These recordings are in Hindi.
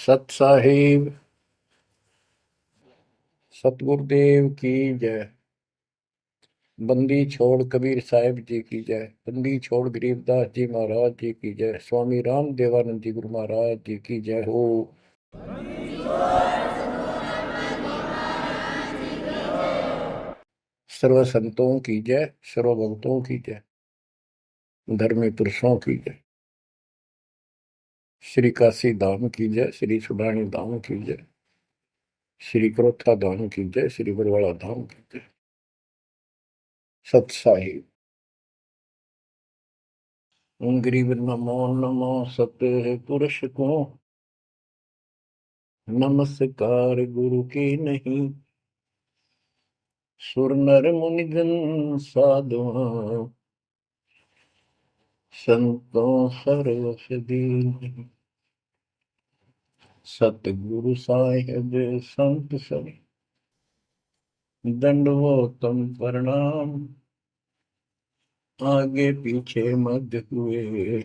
सत साहिब सतगुरुदेव की जय। बंदी छोड़ कबीर साहिब जी की जय। बंदी छोड़ गरीबदास जी महाराज जी की जय। स्वामी राम देवानंद जी गुरु महाराज जी की जय हो। सर्व संतों की जय, सर्व भक्तों की जय, धर्मी पुरुषों की जय। श्री काशी धाम की जय, श्री सुडानी धाम की जय, श्री क्रोथा धाम की जय, श्री बरवाड़ा धाम की जय। सत साहिब गरीब नमो नमो सत पुरुष को नमस्कार गुरु की नहीं। सुर नर मुनिजन साधुआ संतों सर्वस दीन। सतगुरु साहिब संत सब दंडवतम प्रणाम। आगे पीछे मध्य हुए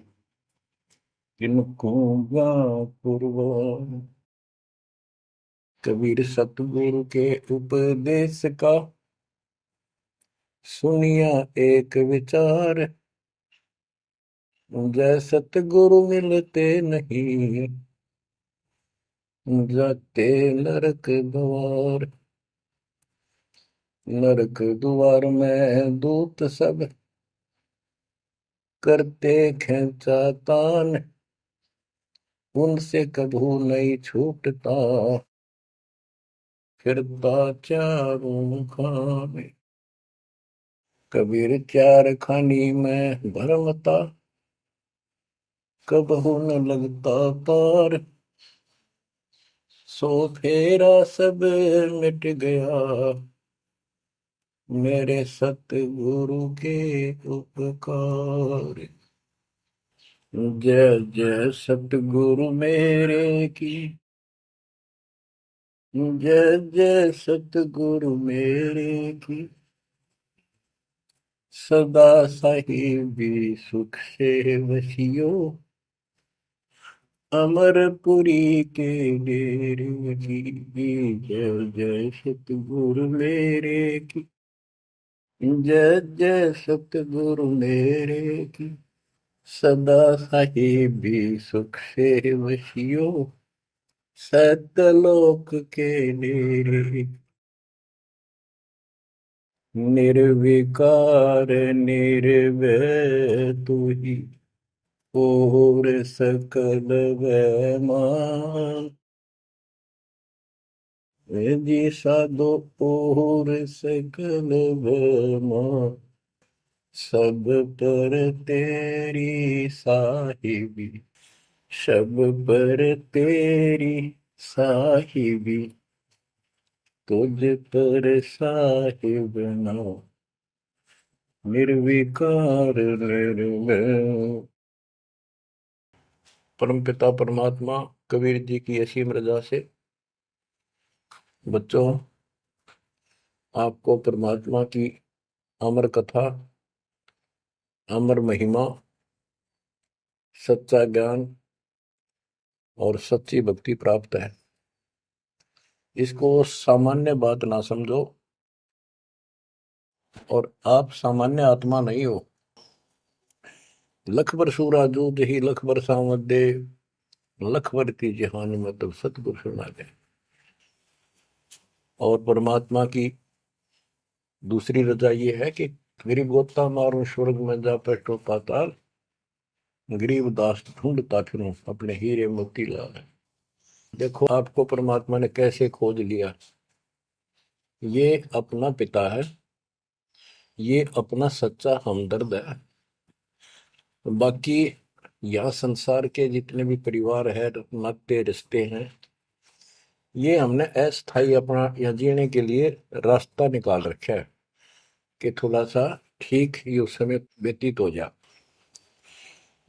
किनको पूर्व। कबीर सतगुरु के उपदेश का सुनिया एक विचार। जय सतगुरु मिलते नहीं जाते नरक द्वार। नरक द्वार में दूत सब करते खेचा तान। उनसे कभू नहीं छूटता फिरता चारों खाने। कबीर चार खानी में भरमता कबहू न लगता पार। सो फेरा सब मिट गया मेरे सतगुरु के उपकार। जय जय सतगुरु मेरे की जय जय सतगुरु मेरे की। सदा साहिबी सुख से वसियो अमरपुरी के डेरे की। जय जय सतगुरु मेरे की जय जय सतगुरु मेरे की। सदा साहिबी सुख से वसियो सतलोक के डेरे। निर्विकार निर्भय तू ही और सकल वैमान। जी साधो और सकल वैमान। सब पर तेरी साहिबी सब पर तेरी साहिबी। तुझ पर साहिब नाम निर्विकार निर्भय। परमपिता परमात्मा कबीर जी की असीम रजा से बच्चों आपको परमात्मा की अमर कथा, अमर महिमा, सच्चा ज्ञान और सच्ची भक्ति प्राप्त है। इसको सामान्य बात ना समझो और आप सामान्य आत्मा नहीं हो। लख बर सूरा जूद ही लख बर सावत दे लख बर की जहान में तब सतगुरु सुना दे। और परमात्मा की दूसरी रजा ये है कि गरीब गोता मारो स्वर्ग में जा बैठो पाताल। गरीब दास ढूंढता फिरूं अपने हीरे मोती लाल। देखो आपको परमात्मा ने कैसे खोज लिया। ये अपना पिता है, ये अपना सच्चा हमदर्द है। बाकी यहाँ संसार के जितने भी परिवार है, नाते रिश्ते हैं, ये हमने अस्थाई अपना यहाँ जीने के लिए रास्ता निकाल रखा है कि थोड़ा सा ठीक ये उस समय व्यतीत हो जाए।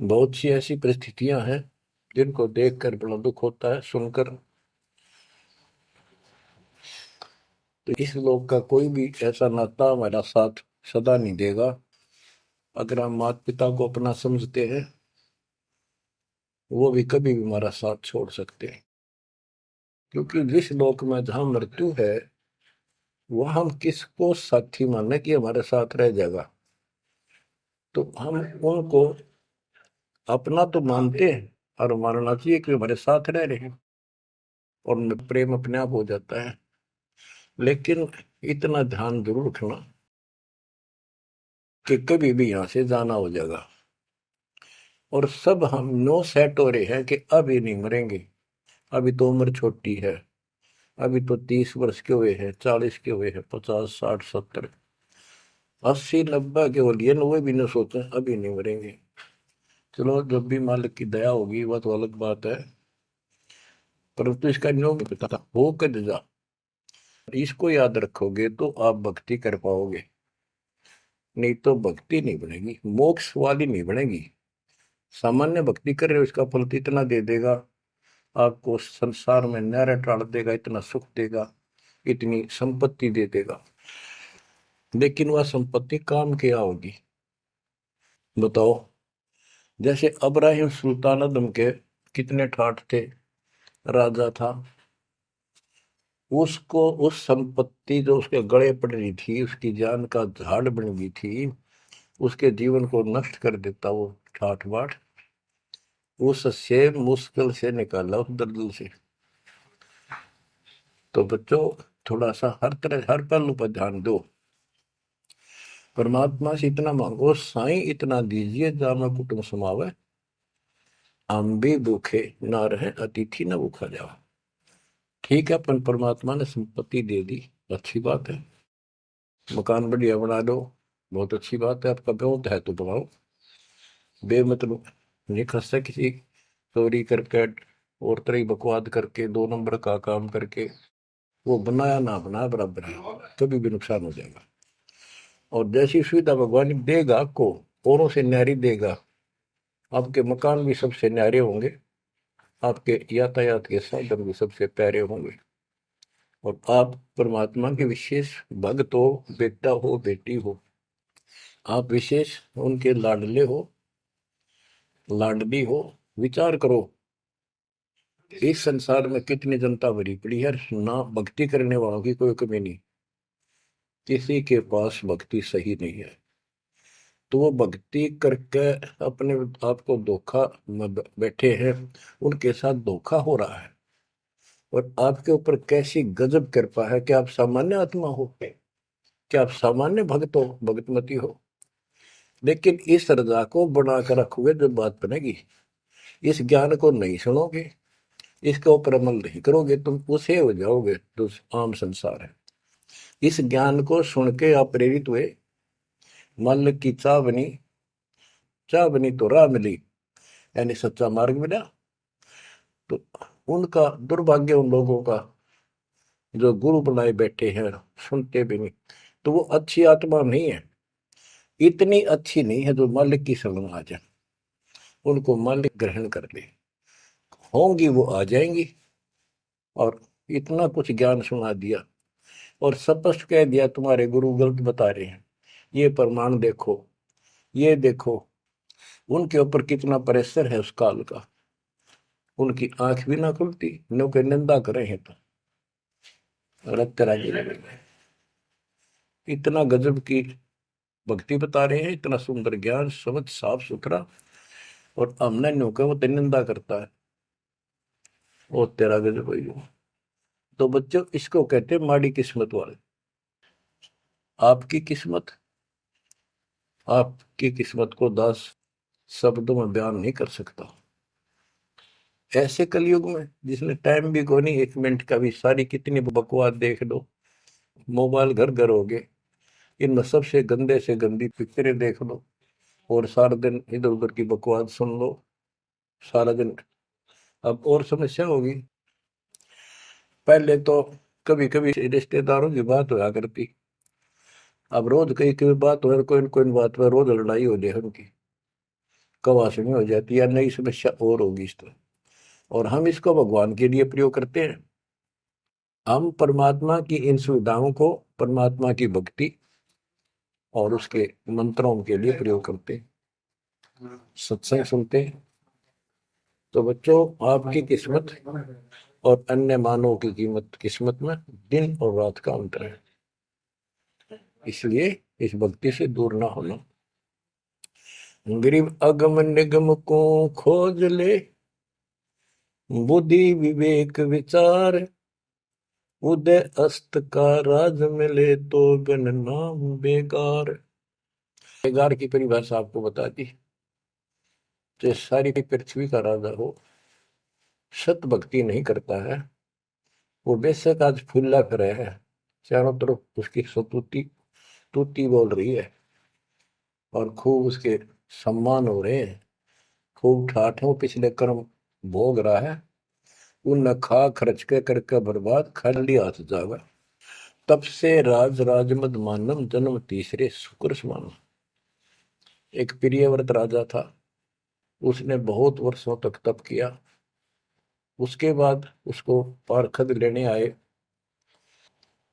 बहुत सी ऐसी परिस्थितियां हैं जिनको देखकर बड़ा दुख होता है सुनकर। तो इस लोक का कोई भी ऐसा नाता हमारा साथ सदा नहीं देगा। अगर हम माता पिता को अपना समझते हैं वो भी कभी भी हमारा साथ छोड़ सकते हैं। क्योंकि जिस लोक में जहां मृत्यु है वह हम किसको साथी माने कि हमारे साथ रह जाएगा, तो हम उनको अपना तो मानते हैं और मानना चाहिए कि हमारे साथ रह रहे हैं और प्रेम अपने आप हो जाता है। लेकिन इतना ध्यान जरूर रखना कि कभी भी यहां से जाना हो जाएगा, और सब हम नो सेट हो रहे हैं कि अभी नहीं मरेंगे, अभी तो उम्र छोटी है, अभी तो 30 वर्ष के हुए हैं, 40 के हुए हैं, 50 60 70 80 90 के हो लिए, 90 भी न सोचे अभी नहीं मरेंगे। चलो जब भी मालिक की दया होगी वह तो अलग बात है, परंतु इसका नियम नहीं पता था हो कद जा। इसको याद रखोगे तो आप भक्ति कर पाओगे, नहीं तो भक्ति नहीं बनेगी, मोक्ष वाली नहीं बनेगी। सामान्य भक्ति कर रहे हो इसका फल तो इतना दे देगा, आपको संसार में न्यारा टाल देगा, इतना सुख देगा, इतनी संपत्ति दे देगा, लेकिन वह संपत्ति काम क्या होगी बताओ। जैसे अब्राहिम सुल्तान अदम के कितने ठाठ थे, राजा था, उसको उस संपत्ति जो उसके गले पड़ रही थी, उसकी जान का झाड़ बन गई थी, उसके जीवन को नष्ट कर देता वो ठाठ बाट, उससे मुश्किल से निकाला उस दलदल से। तो बच्चों थोड़ा सा हर तरह हर पहलू पर ध्यान दो, परमात्मा से इतना मांगो, साईं इतना दीजिए जामा कुटुंब समावे, हम भी भूखे ना रहे अतिथि न भूखा जाओ। ठीक है, अपन परमात्मा ने संपत्ति दे दी, अच्छी बात है, मकान बढ़िया बना दो, बहुत अच्छी बात है, आपका बहुत है तो बनाओ, बेमतलब नहीं खसता किसी चोरी करके और तरह बकवाद करके 2 नंबर का काम करके, वो बनाया ना बनाया बराबर है, कभी भी नुकसान हो जाएगा। और जैसी सुविधा भगवान देगा आपको, औरों से न्यारी देगा, आपके मकान भी सबसे न्यारे होंगे, आपके यातायात के साधन भी सबसे प्यारे होंगे, और आप परमात्मा के विशेष भक्त हो, बेटा हो बेटी हो, आप विशेष उनके लाडले हो लाडली हो। विचार करो इस संसार में कितनी जनता भरी पड़ी है, ना भक्ति करने वालों की कोई कमी नहीं, किसी के पास भक्ति सही नहीं है, तो वो भक्ति करके अपने आप को धोखा में बैठे हैं, उनके साथ धोखा हो रहा है। और आपके ऊपर कैसी गजब कृपा है कि आप सामान्य आत्मा हो, कि आप सामान्य भक्त हो, भगतमती हो, लेकिन इस रजा को बनाकर रखोगे जब बात बनेगी, इस ज्ञान को नहीं सुनोगे, इसके ऊपर अमल नहीं करोगे, तुम उसे हो जाओगे जो आम संसार है। इस ज्ञान को सुन के आप प्रेरित हुए, मन की चाह बनी तो राह मिली, यानी सच्चा मार्ग मिला। तो उनका दुर्भाग्य उन लोगों का जो गुरु बनाए बैठे हैं, सुनते भी नहीं, तो वो अच्छी आत्मा नहीं है, इतनी अच्छी नहीं है जो मालिक की शरण आ जाए, उनको मालिक ग्रहण कर ले, होंगी वो आ जाएंगी। और इतना कुछ ज्ञान सुना दिया और स्पष्ट कह दिया तुम्हारे गुरु गलत बता रहे हैं, ये प्रमाण देखो, ये देखो, उनके ऊपर कितना प्रेशर है उस काल का, उनकी आंख भी ना खुलती, नो के निंदा करे हैं तो रक्त राजी लगेगा। इतना गजब की भक्ति बता रहे हैं, इतना सुंदर ज्ञान समझ साफ सुथरा, और हमने न्यू का वो तो निंदा करता है, वो तेरा गजब है। तो बच्चों इसको कहते हैं माड़ी किस्मत वाले। आपकी किस्मत, आपकी किस्मत को 10 शब्दों में बयान नहीं कर सकता। ऐसे कलयुग में जिसने टाइम भी को नहीं, 1 मिनट का भी, सारी कितनी बकवास देख लो, मोबाइल घर घर हो गए, इनमें सबसे गंदे से गंदी पिक्चरें देख लो, और सारा दिन इधर उधर की बकवास सुन लो सारा दिन। अब और समस्या होगी, पहले तो कभी कभी रिश्तेदारों की बात होया करती, अब रोज कई कई बात हो, कोई न कोई बात पर रोज लड़ाई हो जाए उनकी, कवासनी हो जाती है, नई समस्या और होगी इस तरह। और हम इसको भगवान के लिए प्रयोग करते हैं, हम परमात्मा की इन सुविधाओं को परमात्मा की भक्ति और उसके मंत्रों के लिए प्रयोग करते हैं, सत्संग सुनते हैं। तो बच्चों आपकी किस्मत और अन्य मानव की कीमत किस्मत में दिन और रात का अंतर है। इसलिए इस भक्ति से दूर ना होना। गरीब अगम निगम को खोज ले, बुद्धि विवेक विचार, उदय अस्त का राज मिले तो बिन नाम बेगार। बेगार की परिभाषा आपको बता दी। तो सारी पृथ्वी का राजा हो, सत भक्ति नहीं करता है, वो बेशक आज फूला फिरे है, चारों तरफ उसकी स्तुति तूती बोल रही है और खूब उसके सम्मान हो रहे हैं, खूब ठाठों पिछले कर्म भोग रहा है, उन खा खर्च के करके बर्बाद, खाली हाथ जावा। तब से राज राजमद मानम, जन्म तीसरे शुक्र समानम। एक प्रियव्रत राजा था, उसने बहुत वर्षों तक तप किया। उसके बाद उसको पारखद लेने आए,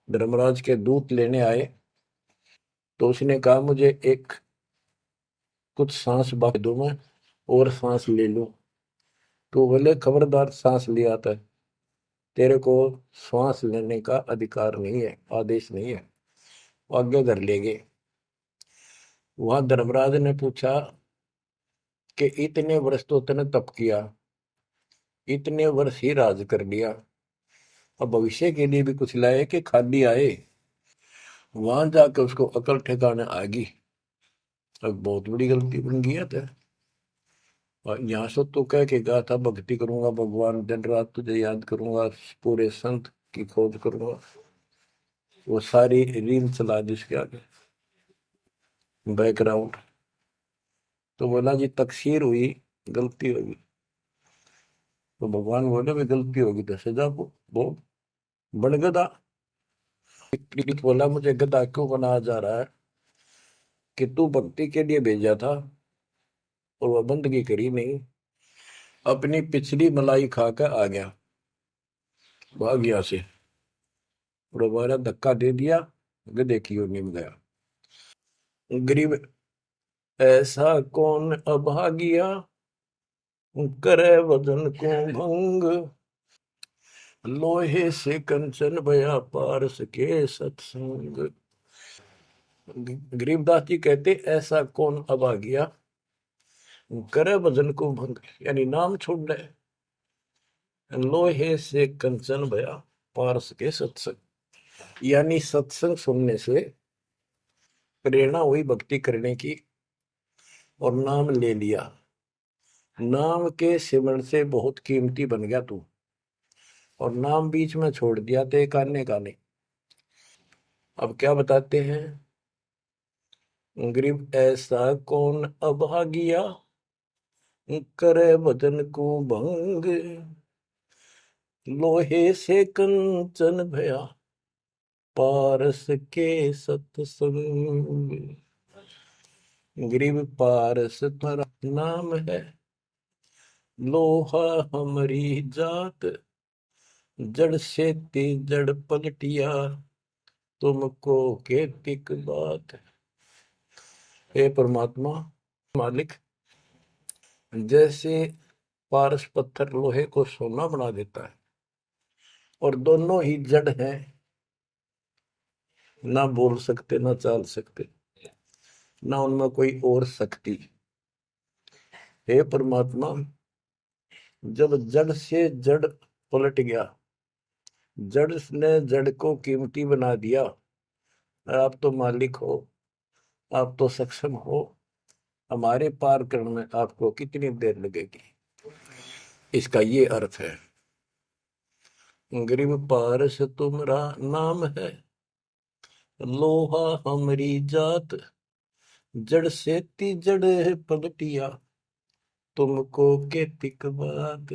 धर्मराज के दूत लेने आए। तो उसने कहा मुझे एक कुछ सांस बाकी दो, मैं और सांस ले लूं। तो बोले खबरदार, सांस लिया था, तेरे को श्वास लेने का अधिकार नहीं है, आदेश नहीं है। आगे धर ले गए। वहां धर्मराज ने पूछा कि इतने वर्ष तो तूने तप किया, इतने वर्ष ही राज कर लिया, अब भविष्य के लिए भी कुछ लाए कि खाली आए। वहां जाकर उसको अकल ठिकाने आ गई, अब बहुत बड़ी गलती बन गई है। तो और यहाँ से तो कह के गया था भक्ति करूंगा भगवान, दिन रात तुझे याद करूंगा, पूरे संत की खोज करूंगा, वो सारी रील चला दी उसके आगे बैकग्राउंड। तो बोला जी तकसीर हुई, गलती होगी। तो भगवान बोले भी गलती होगी तो सजा वो बन गधा। बोला मुझे गधा क्यों बनाया जा रहा है कि तू भक्ति के लिए भेजा था और वह बंदगी करी नहीं, अपनी पिछली मलाई खाकर आ गया, भाग गया से, और हमारा धक्का दे दिया, गधे की ओर निम गया। गरीब ऐसा कौन अभागिया, करे वजन को भंग, लोहे से कंचन भया पारस के सत्संग। गरीबदास जी कहते ऐसा कौन अभागिया, करे भजन को भंग, यानी नाम छोड़ दे, लोहे से कंचन भया पारस के सत्संग, यानी सत्संग सुनने से प्रेरणा हुई भक्ति करने की और नाम ले लिया। नाम के सिमरण से बहुत कीमती बन गया तू, और नाम बीच में छोड़ दिया तो एक आने का नहीं। अब क्या बताते हैं, गरीब ऐसा कौन अभागिया, करे भजन को भंग, लोहे से कंचन भया पारस के सत्संग। गरीब पारस तुम्हारा नाम है, लोहा हमारी जात, जड़ से ती जड़ पलटिया, तुमको केतिक बात। हे परमात्मा मालिक, जैसे पारस पत्थर लोहे को सोना बना देता है, और दोनों ही जड़ हैं, ना बोल सकते ना चाल सकते, ना उनमें कोई और शक्ति। हे परमात्मा, जब जड़ से जड़ पलट गया, जड़ ने जड़ को कीमती बना दिया, आप तो मालिक हो, आप तो सक्षम हो, हमारे पार करने में आपको कितनी देर लगेगी। इसका ये अर्थ है, गरीब पारस तुम्हारा नाम है, लोहा हमारी जात, जड़ से ती जड़ पलटिया, तुमको के तिक बात।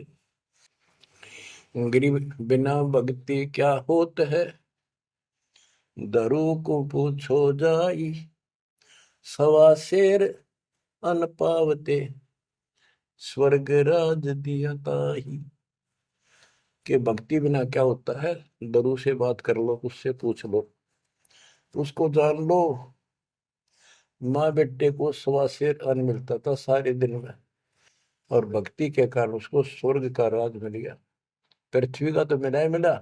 गरीब बिना भक्ति क्या होत है, दरू को पूछो जाई, सवा शेर अन पावते, स्वर्ग राज दिया ताही। के भक्ति बिना क्या होता है, दरू से बात कर लो, उससे पूछ लो, उसको जान लो। माँ बेटे को सवा शेर अन्न मिलता था सारे दिन में, और भक्ति के कारण उसको स्वर्ग का राज मिल गया। पृथ्वी का तो मिला ही मिला,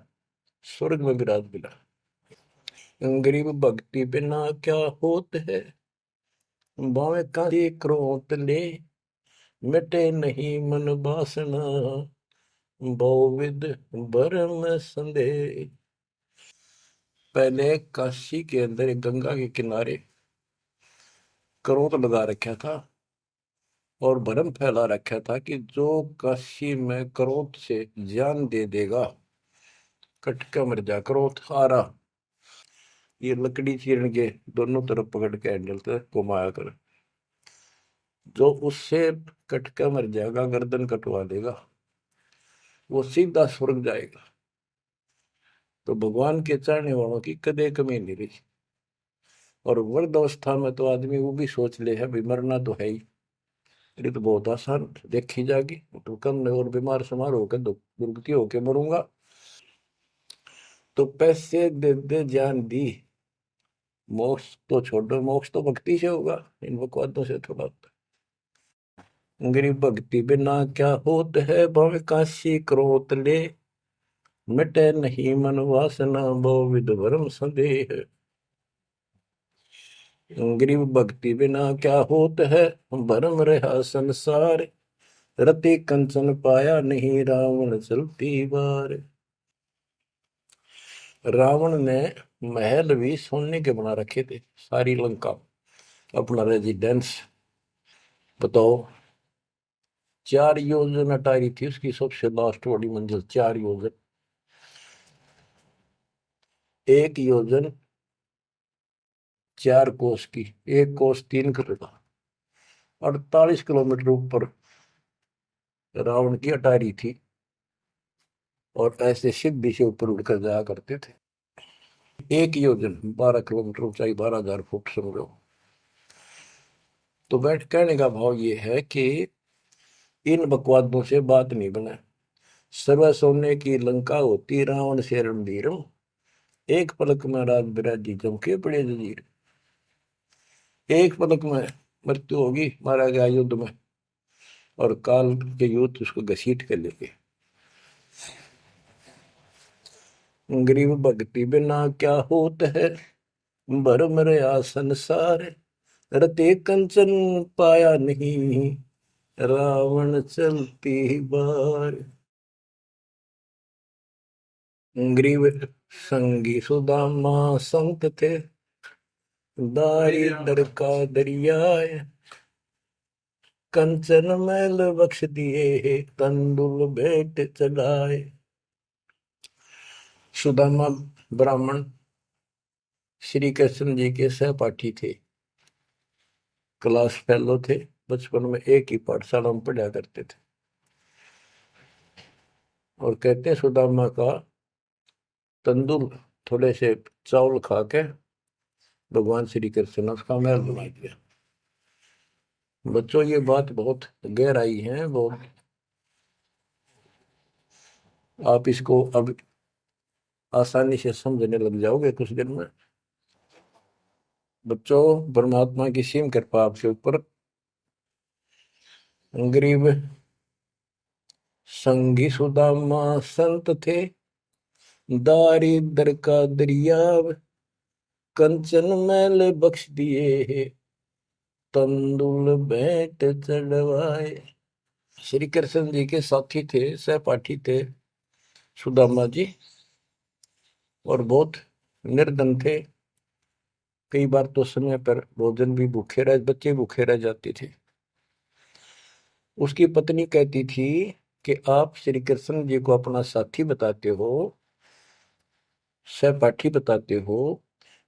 स्वर्ग में भी राज मिला। गरीब भक्ति बिना क्या होत है, बावे कांसी क्रोत ले, मिटे नहीं मन बासना, बहुविध भरम संदेह। पहले काशी के अंदर एक गंगा के किनारे क्रोध लगा रखा था और भरम फैला रखा था कि जो काशी में क्रोध से जान दे देगा, कटका मर जा। क्रोध आ रहा, ये लकड़ी चीरन के दोनों तरफ पकड़ के हैंडल से घुमाया कर, जो उससे कटका मर जाएगा, गर्दन कटवा देगा, वो सीधा स्वर्ग जाएगा। तो भगवान के चाहने वालों की कदे कमी नहीं रही। और वृद्ध अवस्था में तो आदमी वो भी सोच ले है भी मरना तो है ही, ये तो बहुत आसान देखी जाएगी, तो कम और बीमार समार होकर दुर्गति होकर मरूंगा। तो पैसे दे दे जान दी, मोक्ष तो छोड़ो, मोक्ष तो भक्ति से होगा, इन बकवादों से थोड़ा होता है। गरीब भक्ति बिना क्या होत है, भव काशी क्रोत ले, मिटे नहीं मन वासना, बहु विध भरम संदेह। गरीब भक्ति बिना क्या होत है, भरम रहा संसार, रति कंचन पाया नहीं, रावण चलती बार। रावण ने महल भी सोने के बना रखे थे, सारी लंका अपना रेजिडेंस। बताओ, 4 योजन अटारी थी उसकी सबसे लास्ट वाली मंजिल, 4 योजन। 1 योजन 4 कोस की, 1 कोस 3 किलोमीटर, 48 किलोमीटर ऊपर रावण की अटारी थी। और ऐसे सीधी से ऊपर उड़कर जाया करते थे। 1 योजन 12 किलोमीटर ऊंचाई, 12,000 फुट समझो। तो बैठ कहने का भाव ये है कि इन बकवादों से बात नहीं बने। सर्व सोने की लंका होती, रावण से रणधीरम, एक पलक में राज बिराजी जमके पड़े जजीर। एक पलक में मृत्यु होगी, मारा गया युद्ध में, और काल के युद्ध उसको घसीट कर लेके। गरीब भक्ति बिना क्या होत है, भरम रहा संसार, रते कंचन पाया नहीं, रावण चलती बार। ग्रीव संगी सुदामा संत थे, दारिद्र का दरिया, कंचन मैल बख्श दिए, तंदुल भेंट चढ़ाए। सुदामा ब्राह्मण श्री कृष्ण जी के सहपाठी थे, क्लास फेलो थे, बचपन में एक ही पाठशाला में पढ़ा करते थे। और कहते हैं सुदामा का तंदुल थोड़े से चावल खा के भगवान श्री कृष्ण ने उसका महल बना दिया। बच्चों, ये बात बहुत गहराई है, बहुत। आप इसको अब आसानी से समझने लग जाओगे कुछ दिन में। बच्चों, परमात्मा की सीम कृपा आपके ऊपर। गरीब संगी सुदामा संत थे, दारिद्र का दरिया, कंचन मैल बख्श दिए, तंदुल भेंट चढ़वाए। श्री कृष्ण जी के साथी थे, सहपाठी थे सुदामा जी, और बहुत निर्धन थे। कई बार तो समय पर भोजन भी भूखे रह, बच्चे भूखे रह जाते थे। उसकी पत्नी कहती थी कि आप श्री कृष्ण जी को अपना साथी बताते हो, सहपाठी बताते हो,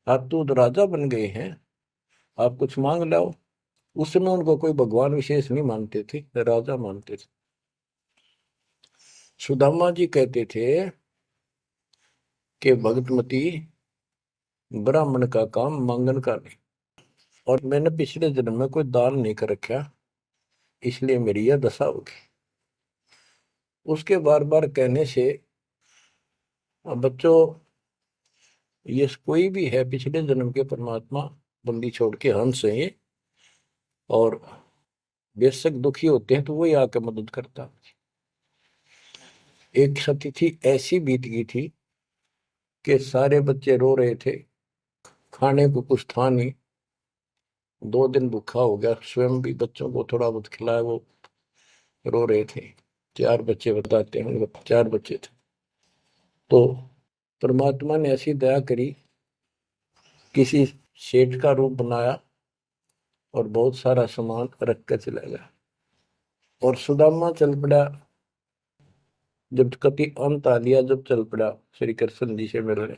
आप तो राजा बन गए हैं, आप कुछ मांग लाओ। उस समय उनको कोई भगवान विशेष नहीं मानते थे, राजा मानते थे। सुदामा जी कहते थे कि भगतमती, ब्राह्मण का काम मांगन का नहीं, और मैंने पिछले जन्म में कोई दान नहीं कर रखा, इसलिए मेरी यह दशा होगी। उसके बार बार कहने से, अब बच्चों, ये कोई भी है पिछले जन्म के परमात्मा बंदी छोड़ के हंस है ये, और बेशक दुखी होते हैं तो वही आके मदद करता है। एक तिथि ऐसी बीत गई थी कि सारे बच्चे रो रहे थे, खाने को कुछ था नहीं, 2 दिन भूखा हो गया, स्वयं भी बच्चों को थोड़ा बहुत खिलाया, वो रो रहे थे। 4 बच्चे बताते हैं, 4 बच्चे थे। तो परमात्मा ने ऐसी दया करी, किसी सेठ का रूप बनाया और बहुत सारा सामान रख कर चला गया। और सुदामा चल पड़ा, जब कति अंत आ लिया, जब चल पड़ा श्री कृष्ण जी से मिलने,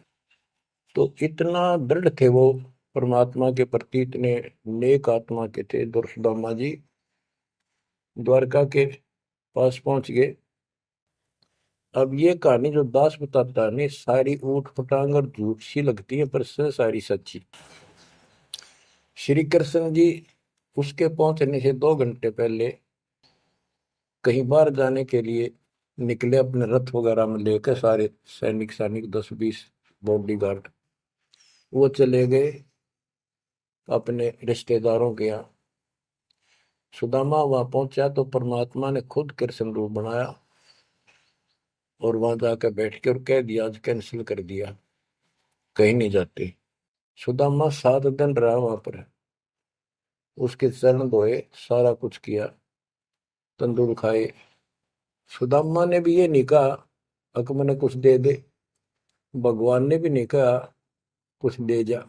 तो इतना दृढ़ थे वो परमात्मा के प्रति, इतने नेक आत्मा के थे दुर्सुदामा जी। द्वारका के पास पहुंच गए। अब ये कहानी जो दास बताता है नहीं, सारी ऊट पटांग और झूठ सी लगती है, पर से सारी सच्ची। श्री कृष्ण जी उसके पहुंचने से 2 घंटे पहले कहीं बाहर जाने के लिए निकले, अपने रथ वगैरह में लेकर, सारे सैनिक सैनिक 10-20 बॉडी गार्ड, वो चले गए अपने रिश्तेदारों के यहाँ। सुदामा वहां पहुंचा तो परमात्मा ने खुद कृष्ण रूप बनाया और वहां जाकर बैठ के और कह दिया, आज कैंसिल कर दिया, कहीं नहीं जाते। सुदामा 7 दिन रहा वहां पर, उसके चरण धोए, सारा कुछ किया, तंदूर खाए। सुदामा ने भी ये नहीं कहा अक मैंने कुछ दे दे, भगवान ने भी नहीं कहा कुछ दे जा।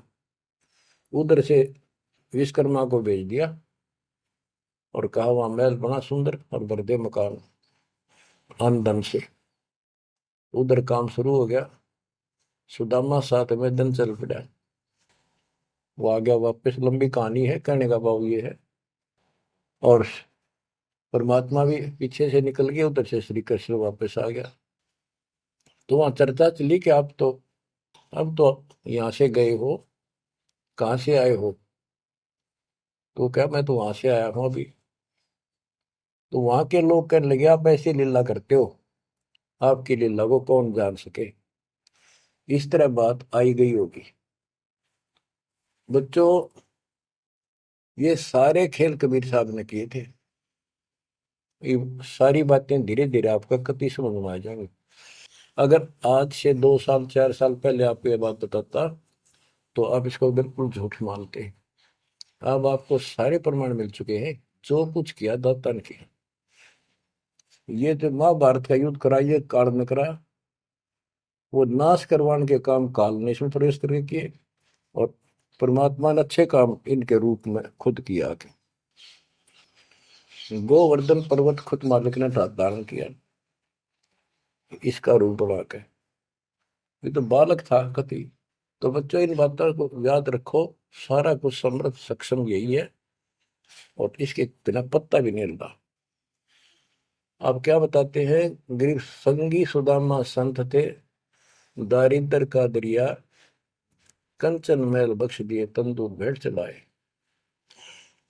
उधर से विश्वकर्मा को भेज दिया और कहा वहां महल बना सुंदर और भर दे मकान अन्न धन से। उधर काम शुरू हो गया। सुदामा 7वें दिन चल पड़ा, वो आ गया वापस। लंबी कहानी है, कहने का भाव ये है। और परमात्मा भी पीछे से निकल गया, उधर से श्री कृष्ण वापस आ गया। तो वहां चर्चा चली कि आप तो अब तो यहाँ से गए हो, कहाँ से आए हो? तो क्या, मैं तो वहां से आया हूं अभी। तो वहां के लोग कहने लगे, आप ऐसी लीला करते हो, आपकी लीला को कौन जान सके। इस तरह बात आई गई होगी। बच्चों, ये सारे खेल कबीर साहब ने किए थे। ये सारी बातें धीरे धीरे आपका कति समझ में आ जाएंगी। अगर आज से 2 साल 4 साल पहले आपको ये बात बताता तो आप इसको बिल्कुल झूठ मानते। अब आपको सारे प्रमाण मिल चुके हैं, जो कुछ किया दाता ने किया। ये जो महाभारत का युद्ध करा, ये काल ने करा, वो नाश करवाने के काम काल ने इसमें प्रवेश करके किए, और परमात्मा ने अच्छे काम इनके रूप में खुद किया। गोवर्धन पर्वत खुद मालिक ने धारण किया इसका रूप बना के। ये तो बालक था कति। तो बच्चों, इन बातों को याद रखो, सारा कुछ समृद्ध सक्षम यही है, और इसके बिना पत्ता भी नहीं हिलता। आप क्या बताते हैं, गरीब संगी सुदामा संत थे, दारिद्र का दरिया कंचन मैल बख्श दिए, तंदूर भेंट चलाए।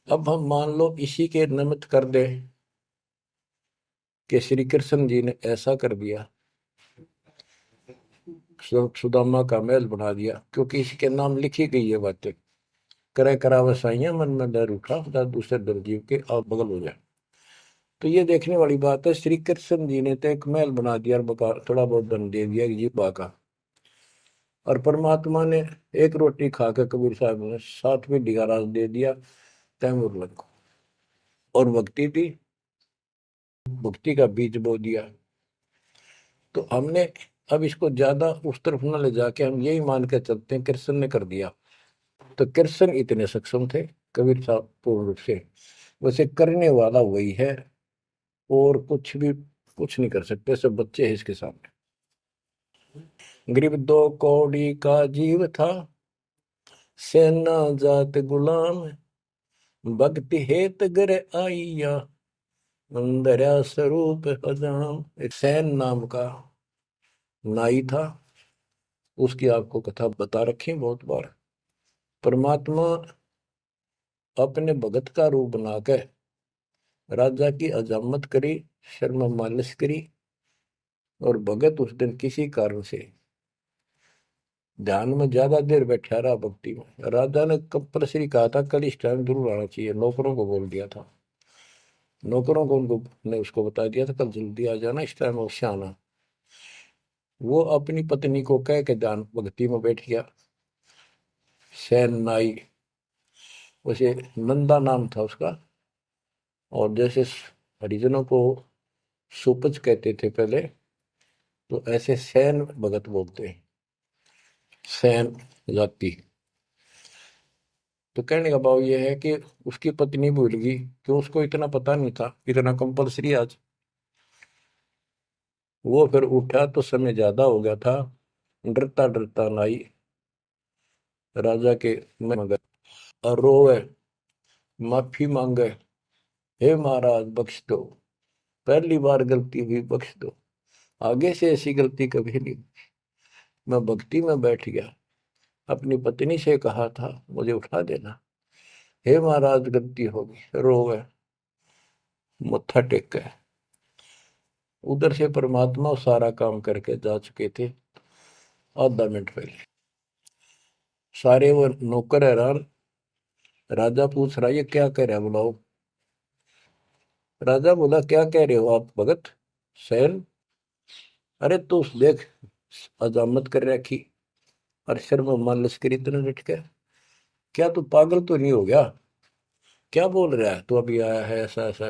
अब हम मान लो इसी के निमित्त कर दे कि श्री कृष्ण जी ने ऐसा कर दिया, सुदामा का महल बना दिया, क्योंकि इसके नाम लिखी गई है बातें। करे करा वसाइया मन में डर उठा, दूसरे डर जीव के आप बगल हो जाए। तो ये देखने वाली बात है। श्री कृष्ण जी ने तो एक महल बना दिया और बकार थोड़ा बहुत धन दे दिया जीवा का, और परमात्मा ने एक रोटी खाकर कबीर साहब ने 7वीं राज दे दिया तैमूर लग को, और भक्ति थी, भक्ति का बीज बो दिया। तो हमने अब इसको ज्यादा उस तरफ न ले जाके हम यही मान के चलते हैं कृष्ण ने कर दिया। तो कृष्ण इतने सक्षम थे कबीर साहब पूर्ण रूप से, वैसे करने वाला वही है, और कुछ भी कुछ नहीं कर सकते, सब बच्चे हैं इसके सामने। गरीब 2 कौड़ी का जीव था, सेना जात गुलाम, भक्ति हेत गर आइया, अंदर स्वरूप हजाम। एक सैन नाम का नाई था, उसकी आपको कथा बता रखी बहुत बार। परमात्मा अपने भगत का रूप बनाकर राजा की अजामत करी, शर्म मालिश करी, और भगत उस दिन किसी कारण से ध्यान में ज्यादा देर बैठा रहा, भक्ति में। राजा ने कंपल्सरी कहा था कल इस टाइम जरूर आना चाहिए, नौकरों को बोल दिया था। नौकरों को उनको ने उसको बता दिया था कल जल्दी आ जाना, इस टाइम अवश्य आना। वो अपनी पत्नी को कह के ध्यान भक्ति में बैठ गया। सैन नाई, उसे नंदा नाम था उसका। और जैसे हरिजनों को सुपच कहते थे पहले, तो ऐसे सैन भगत बोलते हैं, सैन जाति। तो कहने का भाव यह है कि उसकी पत्नी भूल गई, कि उसको इतना पता नहीं था, इतना कंपलसरी आज। वो फिर उठा तो समय ज्यादा हो गया था, डरता डरता नाई राजा के मगर और रोवे, माफी मांगे, हे महाराज बख्श दो, पहली बार गलती हुई, बख्श दो, आगे से ऐसी गलती कभी नहीं। मैं भक्ति में बैठ गया, अपनी पत्नी से कहा था मुझे उठा देना, हे महाराज गलती होगी। रोवे, मत्था टेक गए। उधर से परमात्मा सारा काम करके जा चुके थे आधा मिनट पहले। सारे वो नौकर हैरान। राजा पूछ रहा ये क्या कह रहा है, बुलाओ। राजा बोला क्या कह रहे हो आप भगत सैन? अरे तू देख, अजामत कर रखी और सिर में मालिश करी इतने लटके, क्या तू पागल तो नहीं हो गया? क्या बोल रहा है तू, अभी आया है ऐसा ऐसा?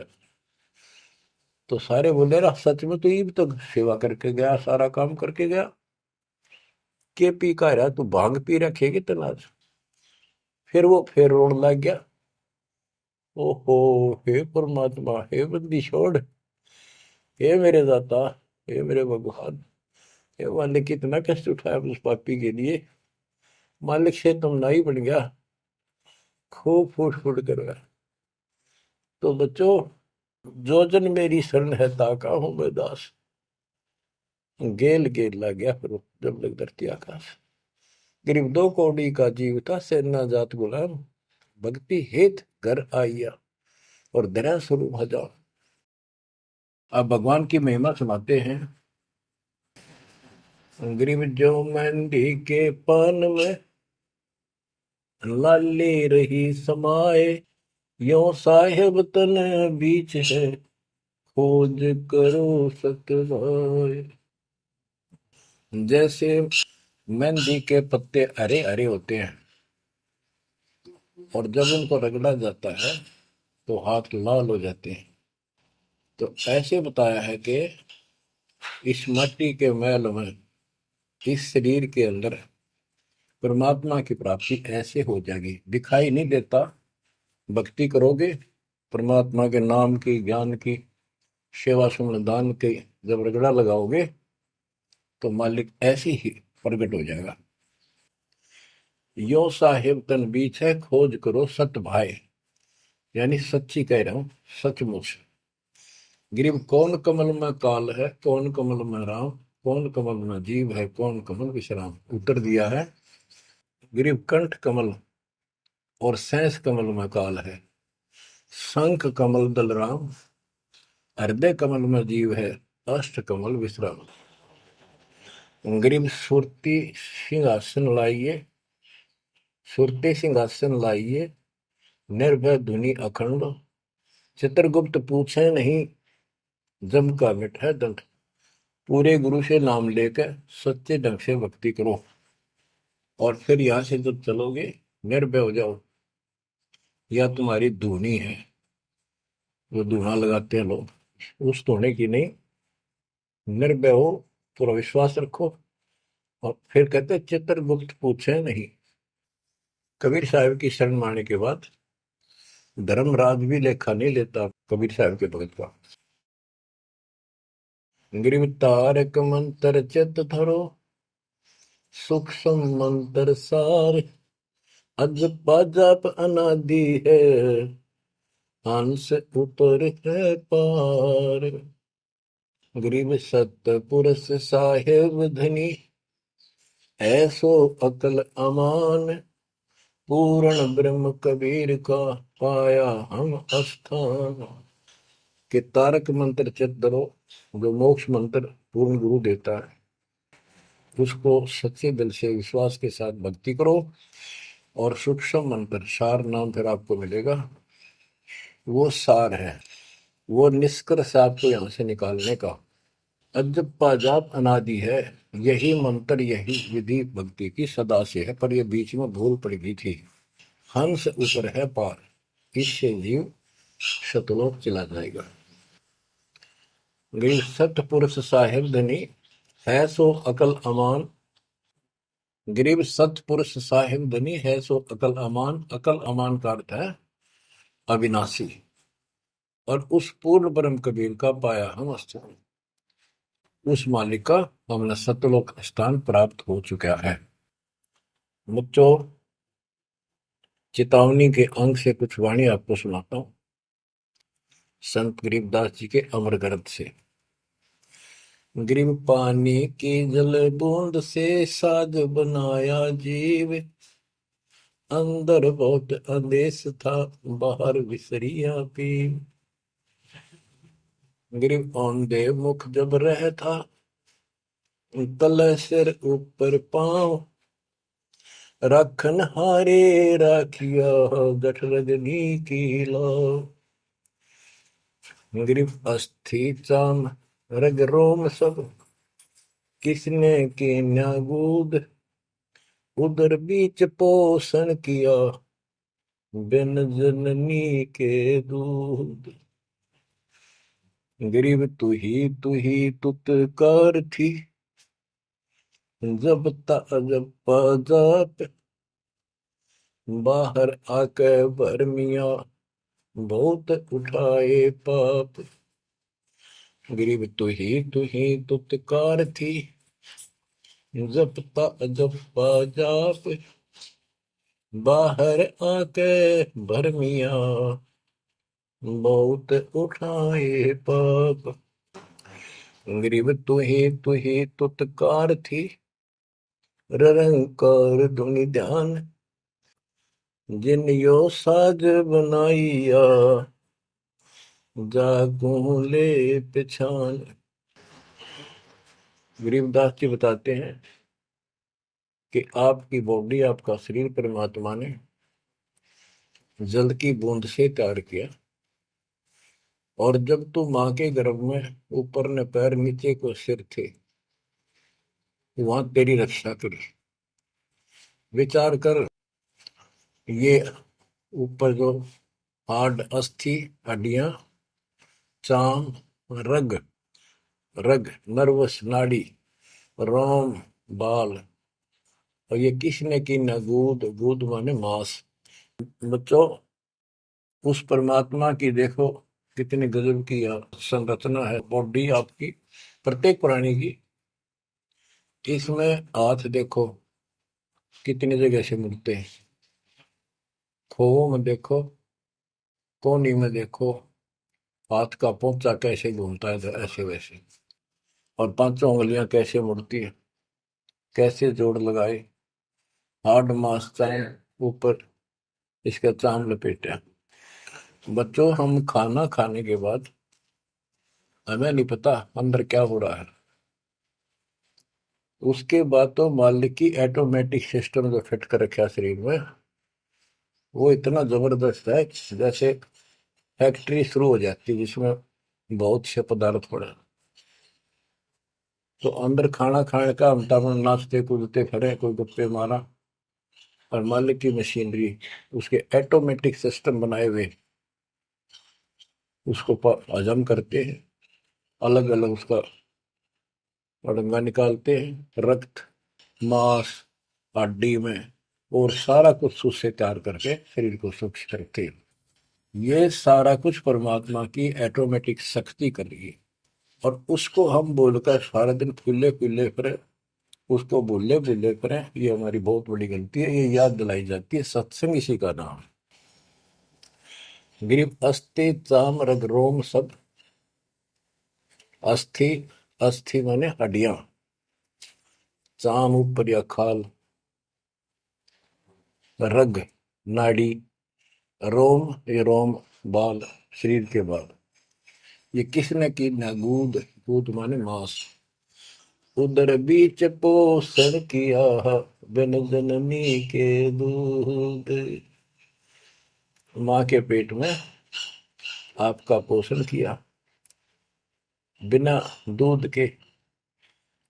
तो सारे बोले रहा सच में, तो ये भी तो सेवा करके गया, सारा काम करके गया, के पी का रहा तू, भांग पी रखेगी तनाज। फिर वो फिर रोने लग गया। ओहो, हे परमात्मा, हे बंदी छोड़, हे मेरे दाता, हे मेरे भगवान, हे मालिक, कितना कष्ट उठाया उस पापी के लिए, मालिक से तुम ना ही बन गया, खूब फूट फूट कर गया। तो बच्चों, जो जन मेरी शरण है ताका हूं मैं दास, गेल गेल ला गया फिर जब लग धरती आकाश। गरीब दो कौड़ी का जीव था, सेना जात गुलाम, भक्ति हेत घर आइया और दया स्वरूप हजार। अब भगवान की महिमा सुनाते हैं। गरीब जो मेहंदी के पान में लाली रही समाए, यो साहेब तन बीच है, खोज करो सतवाए। जैसे मेहंदी के पत्ते हरे हरे होते हैं और जब उनको रगड़ा जाता है तो हाथ लाल हो जाते हैं, तो ऐसे बताया है कि इस माटी के मैल में, इस शरीर के अंदर परमात्मा की प्राप्ति ऐसे हो जाएगी, दिखाई नहीं देता। भक्ति करोगे, परमात्मा के नाम की, ज्ञान की, सेवा सुमन दान की जब रगड़ा लगाओगे तो मालिक ऐसे ही प्रकट हो जाएगा। यो साहेब तन बीच है, खोज करो सत भाई, यानी सच्ची कह रहा हूं, सचमुच। गिरिव कौन कमल में काल है, कौन कमल में राम, कौन कमल में जीव है, कौन कमल विश्राम। उत्तर दिया है, गिरिव कंठ कमल और सैंस कमल में काल है, शंख कमल दल राम, हृदय कमल में जीव है, अष्ट कमल विश्राम। गिरिव सुरती सिंहासन लाइए, सुरते सिंहासन लाइए, निर्भय धुनि अखंड, चित्रगुप्त पूछे नहीं, जम का मिट है दंड। पूरे गुरु से नाम लेकर सच्चे ढंग से भक्ति करो, और फिर यहां से जब चलोगे निर्भय हो जाओ। या तुम्हारी धुनी है, वो धुना लगाते हैं लोग, उस धोने की नहीं, निर्भय हो, पूरा विश्वास रखो। और फिर कहते चित्रगुप्त पूछे नहीं। कबीर साहब की शरण माने के बाद धर्मराज भी लेखा नहीं लेता कबीर साहब के भगत का। गिरव तारक मंत्र चित धरो, सूक्ष्म मंत्र सार, अज पाजाप अनादि है, हंस ऊपर है पार। गरीब सतपुरुष साहेब धनी, ऐसो अकल अमान, पूर्ण ब्रह्म कबीर का पाया हम स्थान। कि तारक मंत्र चित धरो, जो मोक्ष मंत्र पूर्ण गुरु देता है, उसको सच्चे दिल से विश्वास के साथ भक्ति करो। और सूक्ष्म मंत्र, सार नाम फिर आपको मिलेगा, वो सार है, वो निष्कर्ष आपको यहां से निकालने का। अजब पाजाब अनादि है, यही मंत्र यही विधि भक्ति की सदा से है। पर ये बीच में भूल पड़ गई थी। हंस ऊपर है पार, इससे जीव शतलोक चला जाएगा। गरीब सतपुरुष साहिब धनी, है सो अकल अमान। गरीब सतपुरुष साहिब धनी, है सो अकल अमान। अकल अमान का अर्थ है अविनाशी। और उस पूर्ण ब्रह्म कबीर का पाया हम अस्तित्व, उस मालिक का हमें सतलोक स्थान प्राप्त हो चुका है। बच्चों, चेतावनी के अंग से कुछ वाणी आपको सुनाता हूं, संत गरीबदास जी के अमर ग्रंथ से। गरीब पानी की जल बूंद से साज बनाया जीव, अंदर बहुत अंदेश था, बाहर विसरिया पीव। गरीब औंधे मुख जब रहता, तले सिर ऊपर पांव, राखन हारे राखिया, जठ रजनी की लाओ। गरीब अस्थि चाम रग रोम सब, किसने की न्यागूद, उदर बीच पोषण किया, बिन जननी के दूध। गरीब तू ही तुतकार थी, जब जब जाप, बाहर आके भरमिया, बहुत उठाए पाप। गरीब तू ही तुतकार थी, जब जब जाप, बाहर आके भरमिया, बहुत उठाए पाप। गरीब तू ही तुतकार थी, रंकार धुनि ध्यान, जिन यो साज बनाइया, जागू ले पिछान। गरीबदास जी बताते हैं कि आपकी बॉडी, आपका शरीर परमात्मा ने जल की बूंद से तैयार किया, और जब तू मां के गर्भ में ऊपर ने पैर नीचे को सिर थे, वहां तेरी रक्षा करी। विचार कर, ये ऊपर जो हार्ड अस्थि हड्डियां, चाम रग, रग नर्वस नाड़ी, रोम बाल, और ये किसने की न गूद, गूद माने मांस। बच्चों, उस परमात्मा की देखो कितनी गजब की संरचना है बॉडी आपकी, प्रत्येक प्राणी की। इसमें हाथ देखो कितनी जगह से मिलते हैं, खोओं में देखो, कोहनी में देखो, हाथ का पोंचा कैसे घूमता है, तो ऐसे वैसे। और पांचों उंगलियां कैसे मुड़ती है, कैसे जोड़ लगाए, हार्ड मास चाम ऊपर, इसका चाम लपेटा। बच्चों, हम खाना खाने के बाद हमें नहीं पता अंदर क्या हो रहा है। उसके बाद तो मालिक की ऑटोमेटिक सिस्टम जो फिट कर रखा शरीर में, वो इतना जबरदस्त है, जैसे फैक्ट्री शुरू हो जाती है जिसमें बहुत से पदार्थ पड़े। तो अंदर खाना खाने का हम टाइम नाचते कूदते खड़े, कोई गप्पे मारा, और मालिक की मशीनरी उसके ऑटोमेटिक सिस्टम बनाए हुए उसको हजम करते हैं, अलग अलग उसका अड़ंगा निकालते हैं, रक्त मांस हड्डी में, और सारा कुछ उससे तैयार करके शरीर को सुरक्षित रखते हैं। ये सारा कुछ परमात्मा की ऑटोमेटिक शक्ति कर रही है। और उसको हम बोलकर सारा दिन फूले फूले फिरे, उसको भूले भूले फिरे, ये हमारी बहुत बड़ी गलती है। ये याद दिलाई जाती है, सत्संग इसी का नाम है। गिरीब अस्थि चाम रग रोम सब, अस्थि, अस्थि माने हड्डियां, चाम ऊपर या खाल, रग नाड़ी, रोम ये रोम बाल, शरीर के बाल। ये किसने की ना गूद, गूद माने मांस, उदर बीच पोषण किया, बिन जननी के दूध। मां के पेट में आपका पोषण किया, बिना दूध के,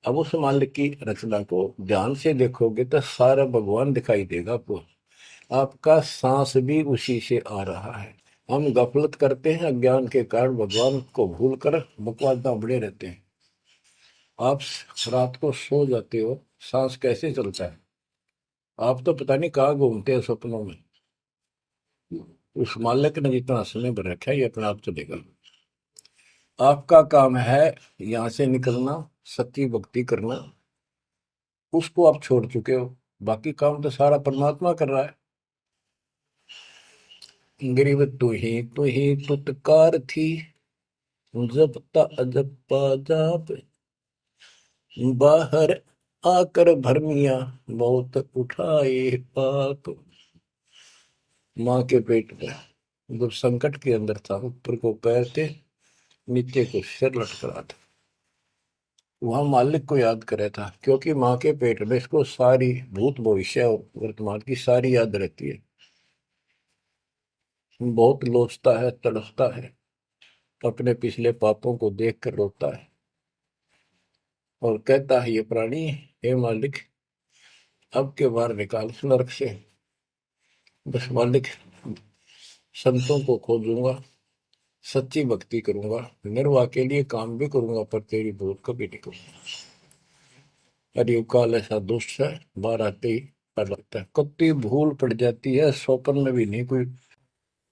अब उस मालिक की रचना को ध्यान से देखोगे तो सारा भगवान दिखाई देगा आपको। आपका सांस भी उसी से आ रहा है। हम गफलत करते हैं, अज्ञान के कारण भगवान को भूल कर बकवास में बड़े रहते हैं। आप रात को सो जाते हो, सांस कैसे चलता है? आप तो पता नहीं कहाँ घूमते हैं सपनों में। उस मालिक ने जितना समय पर रखा है ये अपने आप चलेगा। आपका काम है यहाँ से निकलना, सच्ची भक्ति करना, उसको आप छोड़ चुके हो। बाकी काम तो सारा परमात्मा कर रहा है। गरीब तू ही तुतकार थी, जपता अजपा जाप, बाहर आकर भरमिया बहुत उठाए पाप। माँ के पेट में जब संकट के अंदर था, ऊपर को पैर थे, नीचे को सिर लटक रहा था, वहां मालिक को याद करे था, क्योंकि माँ के पेट में इसको सारी भूत भविष्य और वर्तमान की सारी याद रहती है। बहुत लोचता है, तड़पता है, अपने पिछले पापों को देख कर रोता है और कहता है, ये प्राणी, हे मालिक, अब के बार निकाल इस नरक से। बस मालिक, संतों को खोजूंगा, सच्ची भक्ति करूंगा, निर्वाह के लिए काम भी करूंगा, पर तेरी भूल कभी नहीं करूंगा। अरे काल ऐसा दुष्ट है, बाहर आते ही पर लगता है कत्ती भूल पड़ जाती है, स्वप्न में भी नहीं कोई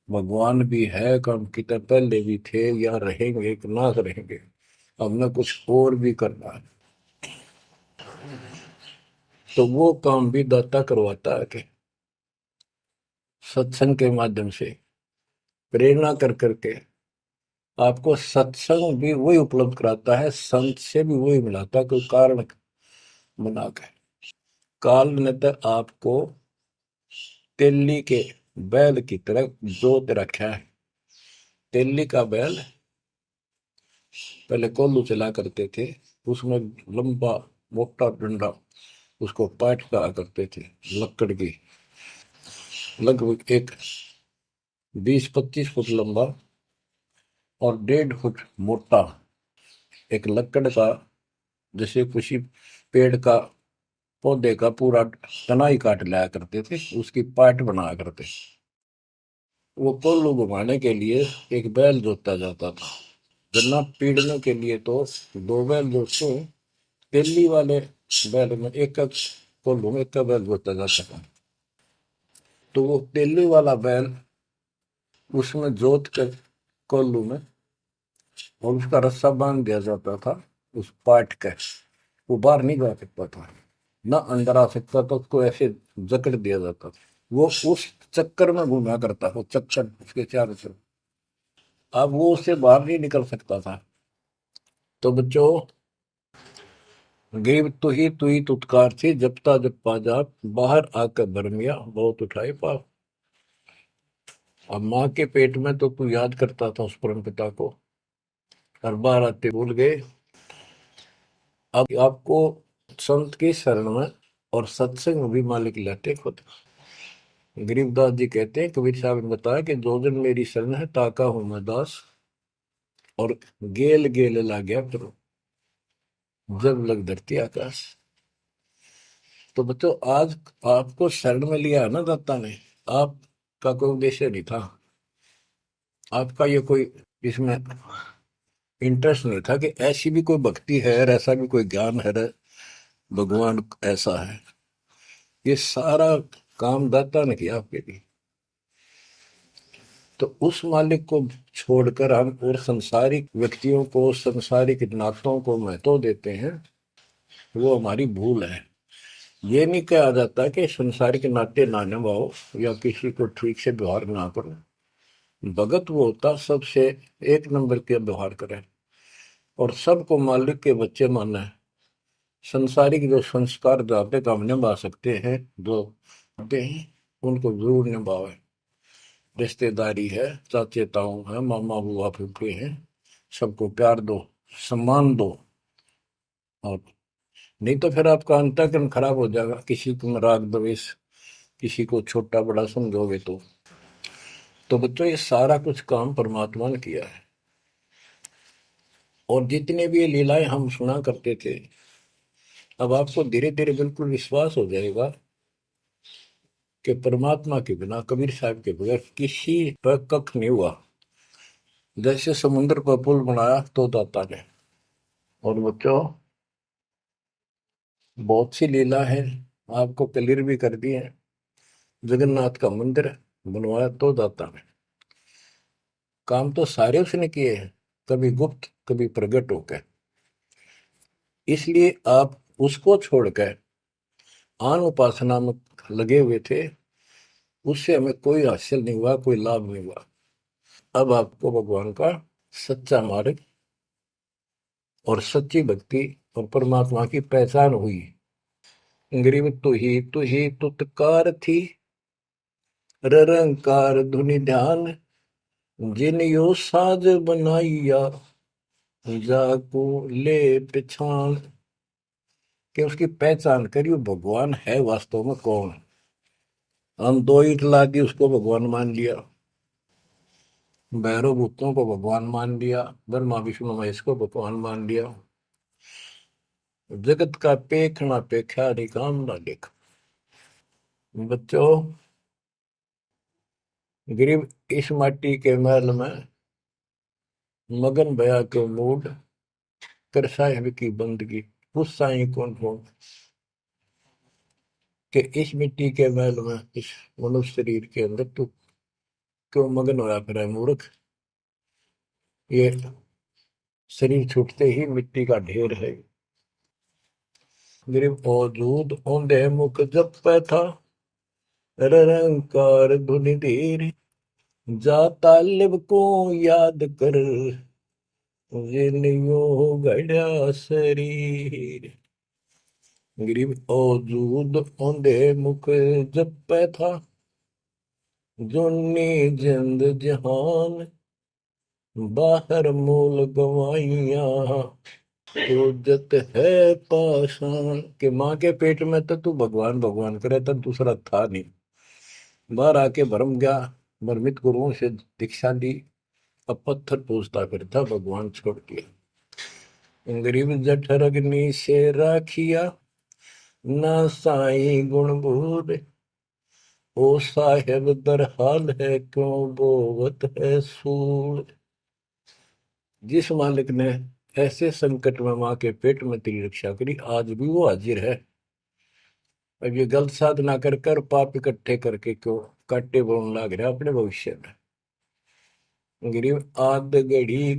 भगवान भी है, काम की तरह पहले भी थे या रहेंगे कि ना रहेंगे, हमने कुछ और भी करना है। तो वो काम भी दाता करवाता है कि सत्संग के माध्यम से प्रेरणा कर करके आपको सत्संग भी वही उपलब्ध कराता है, संत से भी वही मिलाता है, कोई कारण बना के। काल ने तो आपको तेली के बैल की तरह जोत रखा है। तेली का बैल पहले कोल्लू चला करते थे, उसमें लंबा मोटा डंडा, उसको पाट करा करते थे लकड़ की, लगभग एक 20-25 फुट लंबा और 1.5 फुट मोटा, एक लकड़ का, जैसे किसी पेड़ का पौधे का पूरा तनाई काट लाया करते थे, उसकी पाट बनाया करते। वो कोल्लू घुमाने के लिए एक बैल जोता जाता था। गन्ना पीड़ने के लिए तो 2 बैल जोतते हैं। तेली वाले बैल में एक एक कोल्लू में एक का बैल जोता जाता था। तो वो तेली वाला बैल उसमें जोत कर कोल्लू में, और उसका रस्सा बांध दिया जाता था उस पाट का। वो बाहर नहीं जा सकता था, ना अंदर आ सकता था, उसको ऐसे जकड़ दिया जाता था। वो उस चक्कर में घूमा करता, वो चक्कर उसके चारों तरफ, अब वो उससे बाहर नहीं निकल सकता था। तो बच्चों, गरीब तू ही तुतकार थी, जपता जपा जाप, बाहर आकर भरमिया बहुत उठाए पाप। अब माँ के पेट में तो तू याद करता था उस परम पिता को, हर बार आते भूल गए। अब आपको संत की शरण में और सत्संग में भी मालिक लाते खुद। गरीबदास जी कहते हैं, कबीर साहब ने बताया कि जो जन मेरी शरण है, ताका हूं मैं दास, और गेल गेल ला गया करो, जब लग धरती आकाश। तो बच्चों, आज आपको शरण में लिया है ना दाता ने, आपका कोई उद्देश्य नहीं था, आपका ये कोई इसमें इंटरेस्ट नहीं था कि ऐसी भी कोई भक्ति है और ऐसा भी कोई ज्ञान है, भगवान ऐसा है। ये सारा काम दाता ने किया आपके लिए। तो उस मालिक को छोड़कर हम और संसारिक व्यक्तियों को, संसारिक नातों को महत्व देते हैं, वो हमारी भूल है। ये नहीं कहा जाता कि संसारिक नाते ना निभाओ या किसी को ठीक से व्यवहार ना करो। भगत वो होता सबसे एक नंबर के व्यवहार करे और सबको मालिक के बच्चे माना है। संसारिक जो संस्कार जाते काम निभा सकते हैं, जो आते हैं, उनको जरूर निभावे। रिश्तेदारी है, चाचे ताऊ है, मामा बुआ फूफे हैं, सबको प्यार दो, सम्मान दो। और नहीं तो फिर आपका अंतःकरण खराब हो जाएगा, किसी को राग द्वेष, किसी को छोटा बड़ा समझोगे तो बच्चों, ये सारा कुछ काम परमात्मा ने किया है। और जितने भी ये लीलाएं हम सुना करते थे, अब आपको धीरे धीरे बिल्कुल विश्वास हो जाएगा कि परमात्मा के बिना, कबीर साहब के बगैर किसी पर कख नहीं हुआ। जैसे समुद्र पर पुल बनाया तो दाता ने। और बच्चों, बहुत सी लीला है, आपको क्लियर भी कर दी है। जगन्नाथ का मंदिर बनवाया तो दाता ने। काम तो सारे उसने किए हैं, कभी गुप्त कभी प्रकट होकर। इसलिए आप उसको छोड़कर आन उपासना में लगे हुए थे, उससे हमें कोई हासिल नहीं हुआ, कोई लाभ नहीं हुआ। अब आपको भगवान का सच्चा मार्ग और सच्ची भक्ति और परमात्मा की पहचान हुई। गरीब तू ही तुतकार थी, ररंकार धुनि ध्यान, जिन यो साज बनाइया, जाको ले पहचान। कि उसकी पहचान करी, भगवान है वास्तव में कौन। हम दो ईंट ला दी, उसको भगवान मान लिया। भैरव भूतों को भगवान मान लिया, ब्रह्मा विष्णु महेश को भगवान मान लिया। जगत का पेखना पेखा रे काम ना देख। बच्चों, गरीब इस माटी के महल में मगन भया के मूड कर साहिब की बंदगी, उस साई कौन हो कि इस मिट्टी के महल में, इस मनुष्य शरीर के अंदर तू क्यों मगन होया फिर है मूर्ख। ये शरीर छूटते ही मिट्टी का ढेर है। गरीब औजूद औंधे मुख जप पे था, रंकार धुनि धीर, जा तालिब को याद कर, जिन्यो गढ़ा शरीर। गरीब औजूद औंधे मुख जप पे था, जोनी जिंद जहान, बाहर मूल गवाइया, जत है पाषाण। के माँ के पेट में तो तू भगवान भगवान करे, तब दूसरा था नहीं। बाहर आके भरम गया, भ्रमित गुरुओं से दीक्षा ली, अब पत्थर पूजता फिरता भगवान छोड़ के। गरीब जठर अग्नि से राखिया, ना साई गुण भूर, ओ साहेब दर हाल है क्यों बोवत है सूर। जिस मालिक ने ऐसे संकट में माँ के पेट में तेरी रक्षा करी, आज भी वो हाजिर है। अब ये गलत साधना कर कर पाप इकट्ठे करके क्यों काटे बोन लाग रहा अपने भविष्य में। गरीब आद घड़ी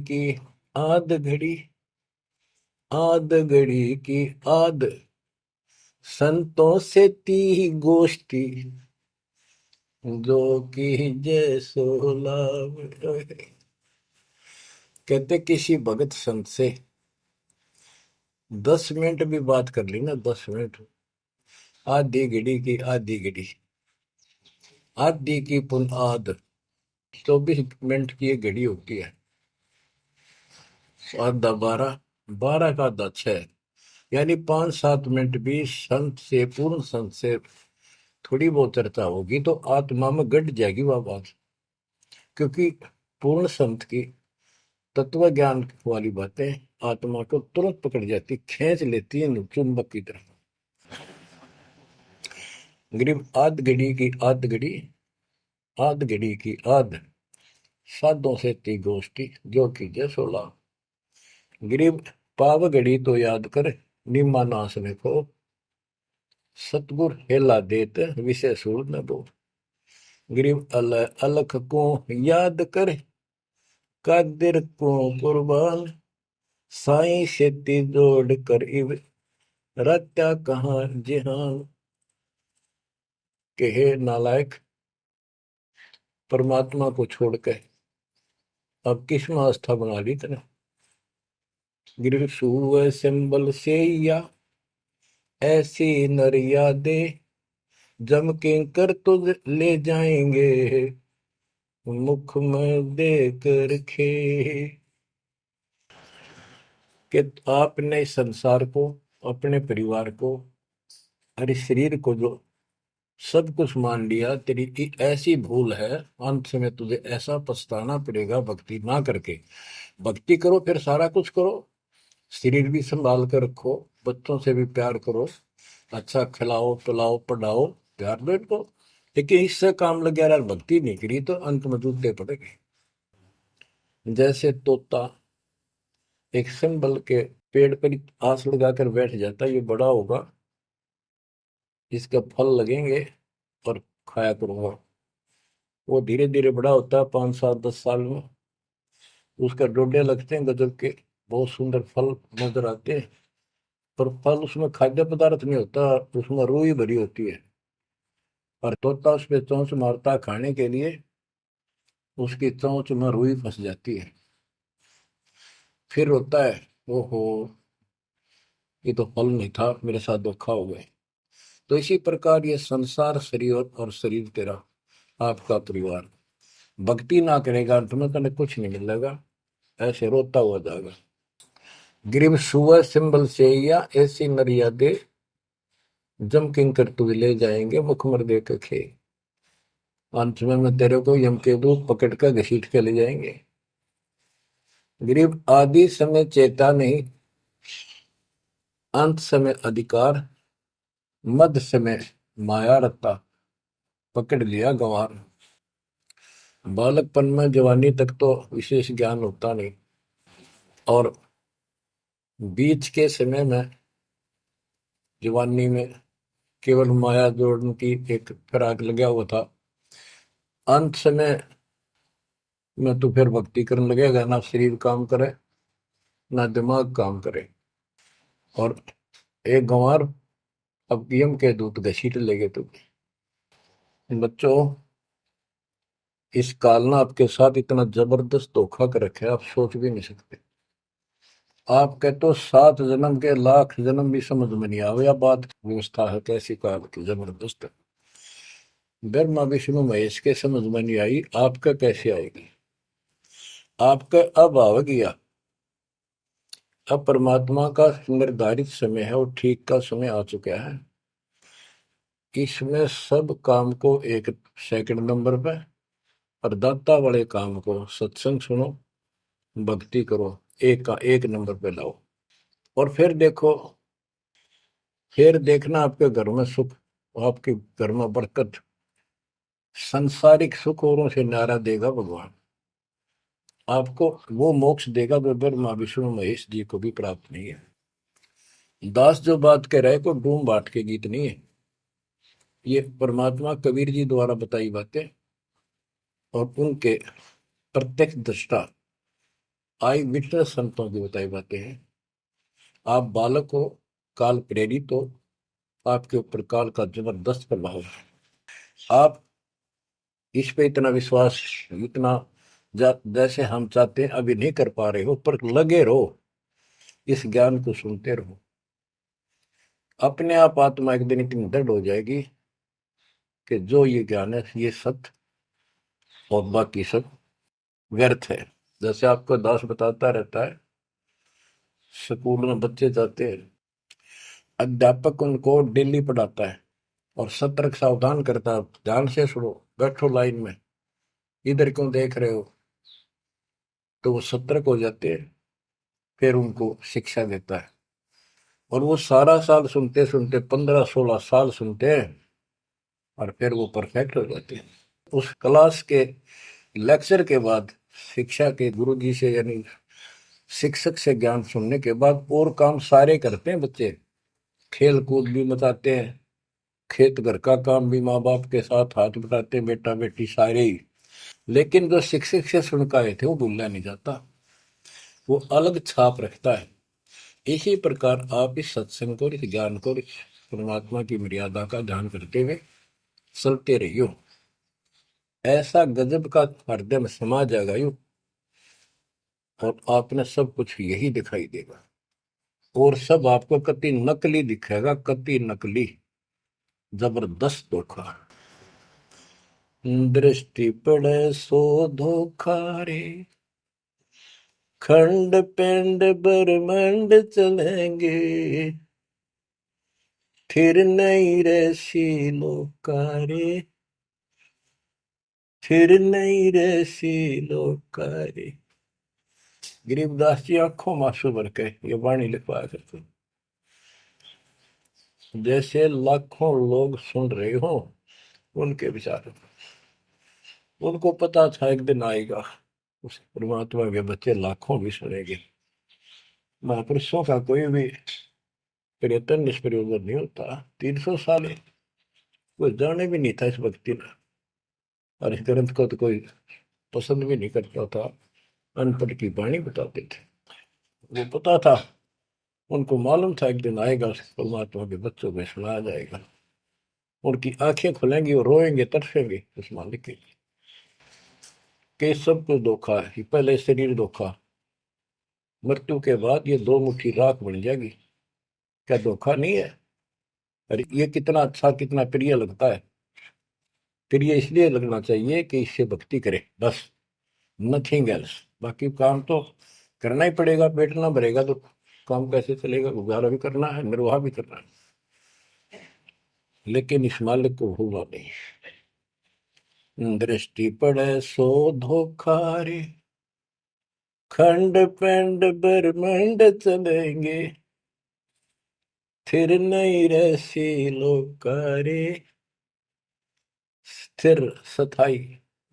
आद घड़ी की आद, संतों से ती गोष्ठी, जो की जय सो लाभ। कहते किसी भगत संत से 10 मिनट भी बात कर ली ना, 10 मिनट, आधी घड़ी की आधी घड़ी, आधी की पुन आध, 24 मिनट की एक घड़ी होती है। आधा 12, 12 का आधा 6, यानी 5-7 मिनट भी संत से, पूर्ण संत से थोड़ी बहुत चर्चा होगी तो आत्मा में गट जाएगी वह बात। क्योंकि पूर्ण संत की तत्व ज्ञान वाली बातें आत्मा को तुरंत पकड़ जाती, खींच लेती है चुंबक की तरह। गरीब आध घड़ी की आध घड़ी, आध घड़ी की आध, साधों से ती गोष्ठी, जो की जय सोला। गरीब पाव घड़ी तो याद कर, निम्मा नाश में को, सतगुर हेला देत विषय सूर न दो। गरीब अलख को याद कर, कादिर को कुर्बान, साई शेती जोड़ कर इब, रत्या कहाँ जिहान। के हे नालायक, परमात्मा को छोड़ के अब किस में आस्था बना ली तने। गिर सुव सिंबल से या ऐसी नरिया दे, जम के कर तो ले जाएंगे, मुख में देख रखे। कि आपने संसार को, अपने परिवार को, अरे शरीर को जो सब कुछ मान लिया, तेरी ऐसी भूल है, अंत में तुझे ऐसा पछताना पड़ेगा भक्ति ना करके। भक्ति करो फिर सारा कुछ करो, शरीर भी संभाल कर रखो, बच्चों से भी प्यार करो, अच्छा खिलाओ पिलाओ पढ़ाओ, प्यार दो इनको। लेकिन इससे काम लग गया, भक्ति नहीं करी तो अंत में जूते पड़ेंगे। जैसे तोता एक सिंबल के पेड़ पर आस लगाकर बैठ जाता है, ये बड़ा होगा, इसका फल लगेंगे और खाया करूंगा। वो धीरे धीरे बड़ा होता है, 5 साल 10 साल में उसका डोडे लगते हैं गजब के, बहुत सुंदर फल नजर आते हैं। पर फल उसमें खाद्य पदार्थ नहीं होता, उसमें रूह ही भरी होती है। और तोता उस पे चोंच मारता है खाने के लिए, उसकी चोंच में रूई फंस जाती है। फिर होता है, ओहो, ये तो फल नहीं था, मेरे साथ धोखा हो गया। तो इसी प्रकार ये संसार शरीर और शरीर तेरा आपका परिवार, भक्ति ना करेगा अंत में तने कुछ नहीं मिलेगा, ऐसे रोता हुआ जाएगा। ग्रीव सुअर सिंबल से या ऐसी मर्यादे जम किंकर तू ले जाएंगे मुखमर दे के खे। अंत में तेरे को यम के दूत पकड़ कर घसीट के ले जाएंगे। ग्रीव आदि समय चेता नहीं, अंत समय अधिकार, मध्य समय माया रत्ता, पकड़ लिया गंवार। बालकपन में जवानी तक तो विशेष ज्ञान होता नहीं, और बीच के समय में जवानी में केवल माया जोड़ने की एक फिराक लगा हुआ था। अंत समय में तो फिर भक्ति करने लगेगा, ना शरीर काम करे ना दिमाग काम करे, और एक गंवार अब यम के दूत घसीट लेगे तुम्हें। बच्चों, इस काल ने आपके साथ इतना जबरदस्त धोखा कर रखा है, आप सोच भी नहीं सकते। आपके तो 7 जन्म के लाख जन्म भी समझ में नहीं आवे, या बात व्यवस्था है कैसी काल की जबरदस्त। ब्रह्मा विष्णु महेश के समझ में नहीं आई, आपका कैसे आएगी। आपका अब आवेगी, अब परमात्मा का निर्धारित समय है और ठीक का समय आ चुका है। इसमें सब काम को एक सेकंड नंबर पे, और दाता वाले काम को सत्संग सुनो, भक्ति करो, एक का एक नंबर पे लाओ। और फिर देखो, फिर देखना आपके घर में सुख, आपके घर में बरकत, संसारिक सुख औरों से नारा देगा भगवान। आपको वो मोक्ष देगा जो ब्रह्मा विष्णु महेश जी को भी प्राप्त नहीं है। दास जो बात कह रहे को डूम बाट के गीत नहीं है, ये परमात्मा कबीर जी द्वारा बताई बातें और उनके प्रत्यक्ष दृष्टा आई विटनेस संतों की बताई बातें हैं। आप बालक हो, काल प्रेरित हो, आपके ऊपर काल का जबरदस्त प्रभाव है। आप इस पे इतना विश्वास, इतना जैसे हम चाहते हैं अभी नहीं कर पा रहे हो, पर लगे रहो, इस ज्ञान को सुनते रहो। अपने आप आत्मा एक दिन इतनी दृढ़ हो जाएगी कि जो ये ज्ञान है ये सत्य, और बाकी सब व्यर्थ है। जैसे आपको दास बताता रहता है, स्कूल में बच्चे जाते हैं, अध्यापक उनको डेली पढ़ाता है और सतर्क सावधान करता है, ध्यान से सुनो, बैठो लाइन में, इधर क्यों देख रहे हो। तो वो सतर्क हो जाते हैं, फिर उनको शिक्षा देता है, और वो सारा साल सुनते सुनते 15 16 साल सुनते हैं, और फिर वो परफेक्ट हो जाते हैं। उस क्लास के लेक्चर के बाद, शिक्षा के गुरु जी से यानी शिक्षक से ज्ञान सुनने के बाद और काम सारे करते हैं बच्चे, खेल कूद भी मचाते हैं, खेत घर का काम भी माँ बाप के साथ हाथ बटाते हैं, बेटा बेटी सारे ही। लेकिन जो शिक्षक से सुन के आए थे वो भूलना नहीं जाता, वो अलग छाप रखता है। इसी प्रकार आप इस सत्संग को, इस ज्ञान को, इस परमात्मा की मर्यादा का ध्यान करते हुए चलते रहियो, ऐसा गजब का हृदय में समा जाएगा यू, और आपने सब कुछ यही दिखाई देगा, और सब आपको कति नकली दिखेगा, कति नकली, जबरदस्त धोखा। दृष्टि पड़े सो धोखा रे, खंड पिंड ब्रह्मंड चलेंगे, फिर नहीं रहसी लोकारे, फिर नहीं रहसी लोकारे। गरीबदास जी आंखों में आंसू भर के ये वाणी लिखवाया करते, जैसे लाखों लोग सुन रहे हो उनके विचार, उनको पता था एक दिन आएगा उस परमात्मा के बच्चे लाखों भी सुनेंगे। महापुरुषों का कोई भी प्रयत्न निष्प्रयोजन नहीं होता। 300 साल कोई जाने भी नहीं था इस भक्ति में, और इस ग्रंथ को तो कोई पसंद भी नहीं करता था, अनपढ़ की वाणी बताते थे। वो पता था, उनको मालूम था एक दिन आएगा परमात्मा के बच्चों में सुनाया जाएगा, उनकी आंखें खुलेंगी और रोएंगे तरसेंगे उस मालिक के लिए कि सब कुछ धोखा है, ये पहले शरीर धोखा, मृत्यु के बाद ये 2 मुट्ठी राख बन जाएगी, क्या धोखा नहीं है? अरे ये कितना अच्छा कितना प्रिय लगता है। प्रिय इसलिए लगना चाहिए कि इससे भक्ति करे, बस, नथिंग एल्स। बाकी काम तो करना ही पड़ेगा, पेट ना भरेगा तो काम कैसे चलेगा? गुजारा भी करना है, निर्वाह भी करना है, लेकिन इस मालिक को भूलना नहीं। दृष्टि पड़े सो धोखा रे, खंड पिंड ब्रह्मंड चलेंगे, फिर नहीं रहसी लोकारे। स्थिर स्थाई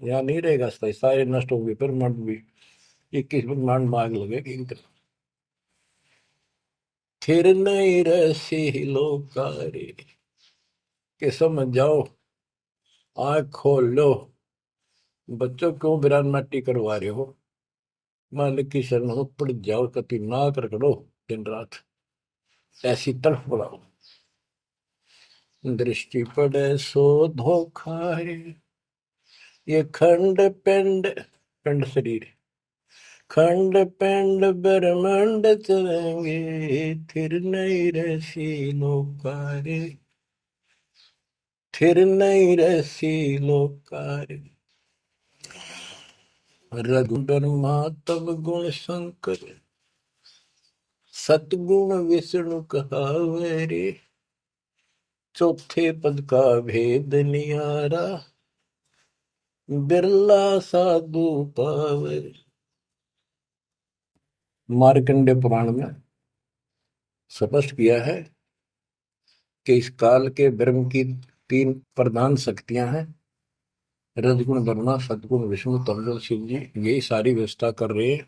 यहाँ नहीं रहेगा, स्थाई सारे नष्ट होंगे, ब्रह्मांड भी 21 ब्रह्मांड में आग लगेगी एकदम। फिर नहीं रहसी लोकारे, के समझ जाओ, आँख खोल लो, बच्चों क्यों बिरान माटी करवा रहे हो? मालिक की शरण हो, पड़ जाओ, कति नाक रगड़ो दिन रात, ऐसी तड़फ बढ़ाओ। दृष्टि पड़े सो धोखा रे, ये खंड पिंड, पिंड शरीर, खंड पिंड ब्रह्मांड चलेंगे, फिर नहीं रहसी लोकारे, फिर नहीं रहसी लोकारे। रघुबरमा तब गुण शंकर, सतगुण विष्णु कहावे रे, चौथे पद का भेद निहारा, बिरला साधु पावे। मार्कंडे पुराण में स्पष्ट किया है कि इस काल के ब्रह्म की 3 प्रधान शक्तियां हैं, रजगुण ब्रह्मा, सदगुण विष्णु, तमगुण शिव जी, यही सारी व्यवस्था कर रहे हैं।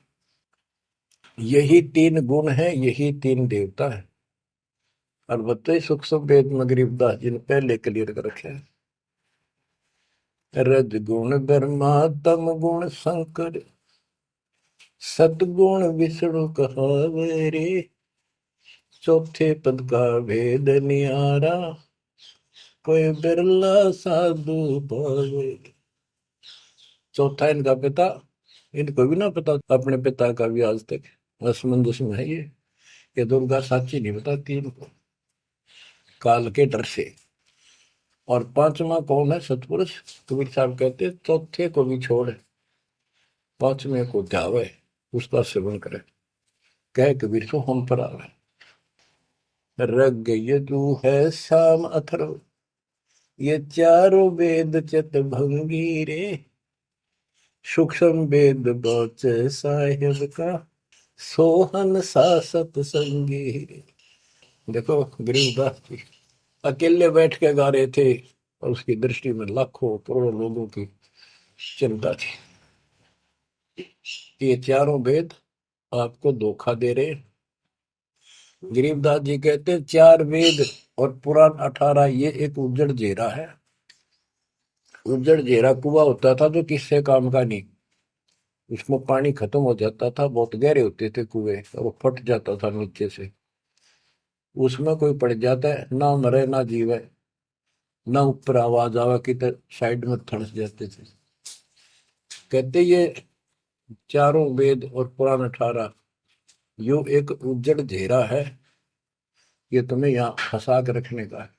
यही 3 गुण है, यही 3 देवता है। और बताइए सूक्ष्म वेद में गरीबदास जी ने पहले क्लियर कर रखे हैं, रजगुण ब्रह्मा तम गुण शंकर, सतगुण विष्णु कहावे रे, चौथे पद का भेद निहारा, कोई बिरला साधु पावे। चौथा इनका पिता, इनको भी ना पता अपने पिता का भी आज तक, असमंजस में है ये दुर्गा साची नहीं बताती इनको, काल के डर से। और 5वां कौन है सतपुरुष? कबीर साहब कहते चौथे को भी छोड़, 5वें को ध्यावे, उसका सेवन करे, कह कबीर सो हम पर आवे। रग यजु है शाम अथर्व, ये चारों वेद चित भंगी रे, सूक्ष्म वेद बौचे साहिब का, सोहन सा सतसंगी रे। देखो गरीबदास जी अकेले बैठ के गा रहे थे, और उसकी दृष्टि में लाखों करोड़ों लोगों की चिंता थी कि ये चारों वेद आपको धोखा दे रहे। गरीबदास जी कहते 4 वेद और पुराण 18, ये एक उज्जड़ जेरा है। उज्जड़ जेरा कुआं होता था जो किससे काम का नहीं, उसमें पानी खत्म हो जाता था, बहुत गहरे होते थे कुएं, और वो फट जाता था नीचे से, उसमें कोई पड़ जाता है, ना मरे ना जीवे, ना ऊपर आवाज आवे कि साइड में थड़स जाते थे। कहते ये चारों वेद और पुराण 18 यो एक उज्जड़ घेरा है, ये तुम्हें यहाँ फंसा के रखने का है।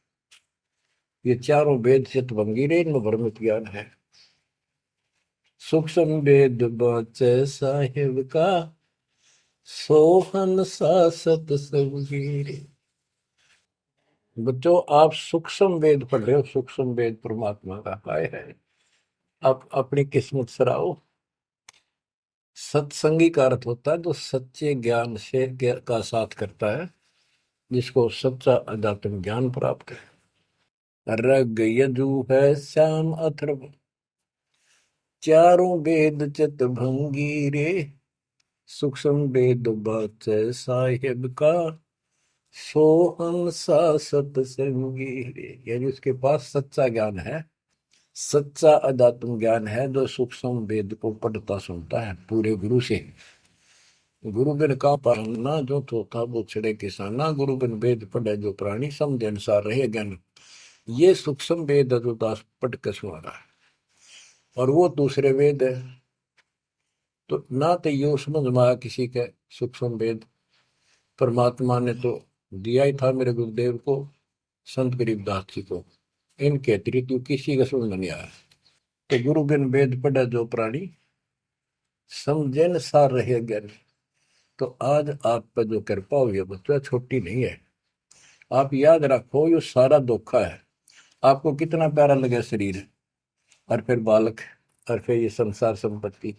ये चारों वेद चितभंगी रे, इनमें भ्रमित ज्ञान है। सूक्ष्म वेद बचे साहिब का, सोहन सा सतसंगी रे। बच्चों आप सूक्ष्म वेद पढ़ रहे हो, सूक्ष्म वेद परमात्मा का काय है, आप अपनी किस्मत सराओ। सत्संगी का अर्थ होता है जो सच्चे ज्ञान से का साथ करता है, जिसको सच्चा अध्यात्म ज्ञान प्राप्त है। रग यजु है श्याम अथर्व, चारों वेद चित भंगी रे, सूक्ष्म वेद बात साहिब का, सोहम सा सत्संगी रे। यानी उसके पास सच्चा ज्ञान है, सच्चा अध्यात्म ज्ञान है, जो सूक्ष्म वेद को पढ़ता सुनता है पूरे गुरु से। गुरु बिन का पढ़ना जो थोथा वो छड़े किसाना, गुरु बिन वेद पढ़े जो प्राणी, समझ अनुसार रहे ज्ञान। ये सूक्ष्म वेद है जो दास पढ़ के सुना रहा है, और वो दूसरे वेद है। तो ना तो ये समझ में आया किसी के सूक्ष्म वेद, परमात्मा ने तो दिया ही था मेरे गुरुदेव को, संत गरीबदास जी को, इनके अतिरिक्त किसी का समझ में नहीं आया। तो गुरु बिन वेद पढ़े जो प्राणी, समझे न सार रहे ज्ञान। तो आज आप पर जो कृपा हुई है बच्चा, छोटी नहीं है। आप याद रखो ये सारा धोखा है। आपको कितना प्यारा लगे शरीर, और फिर बालक, और फिर ये संसार संपत्ति,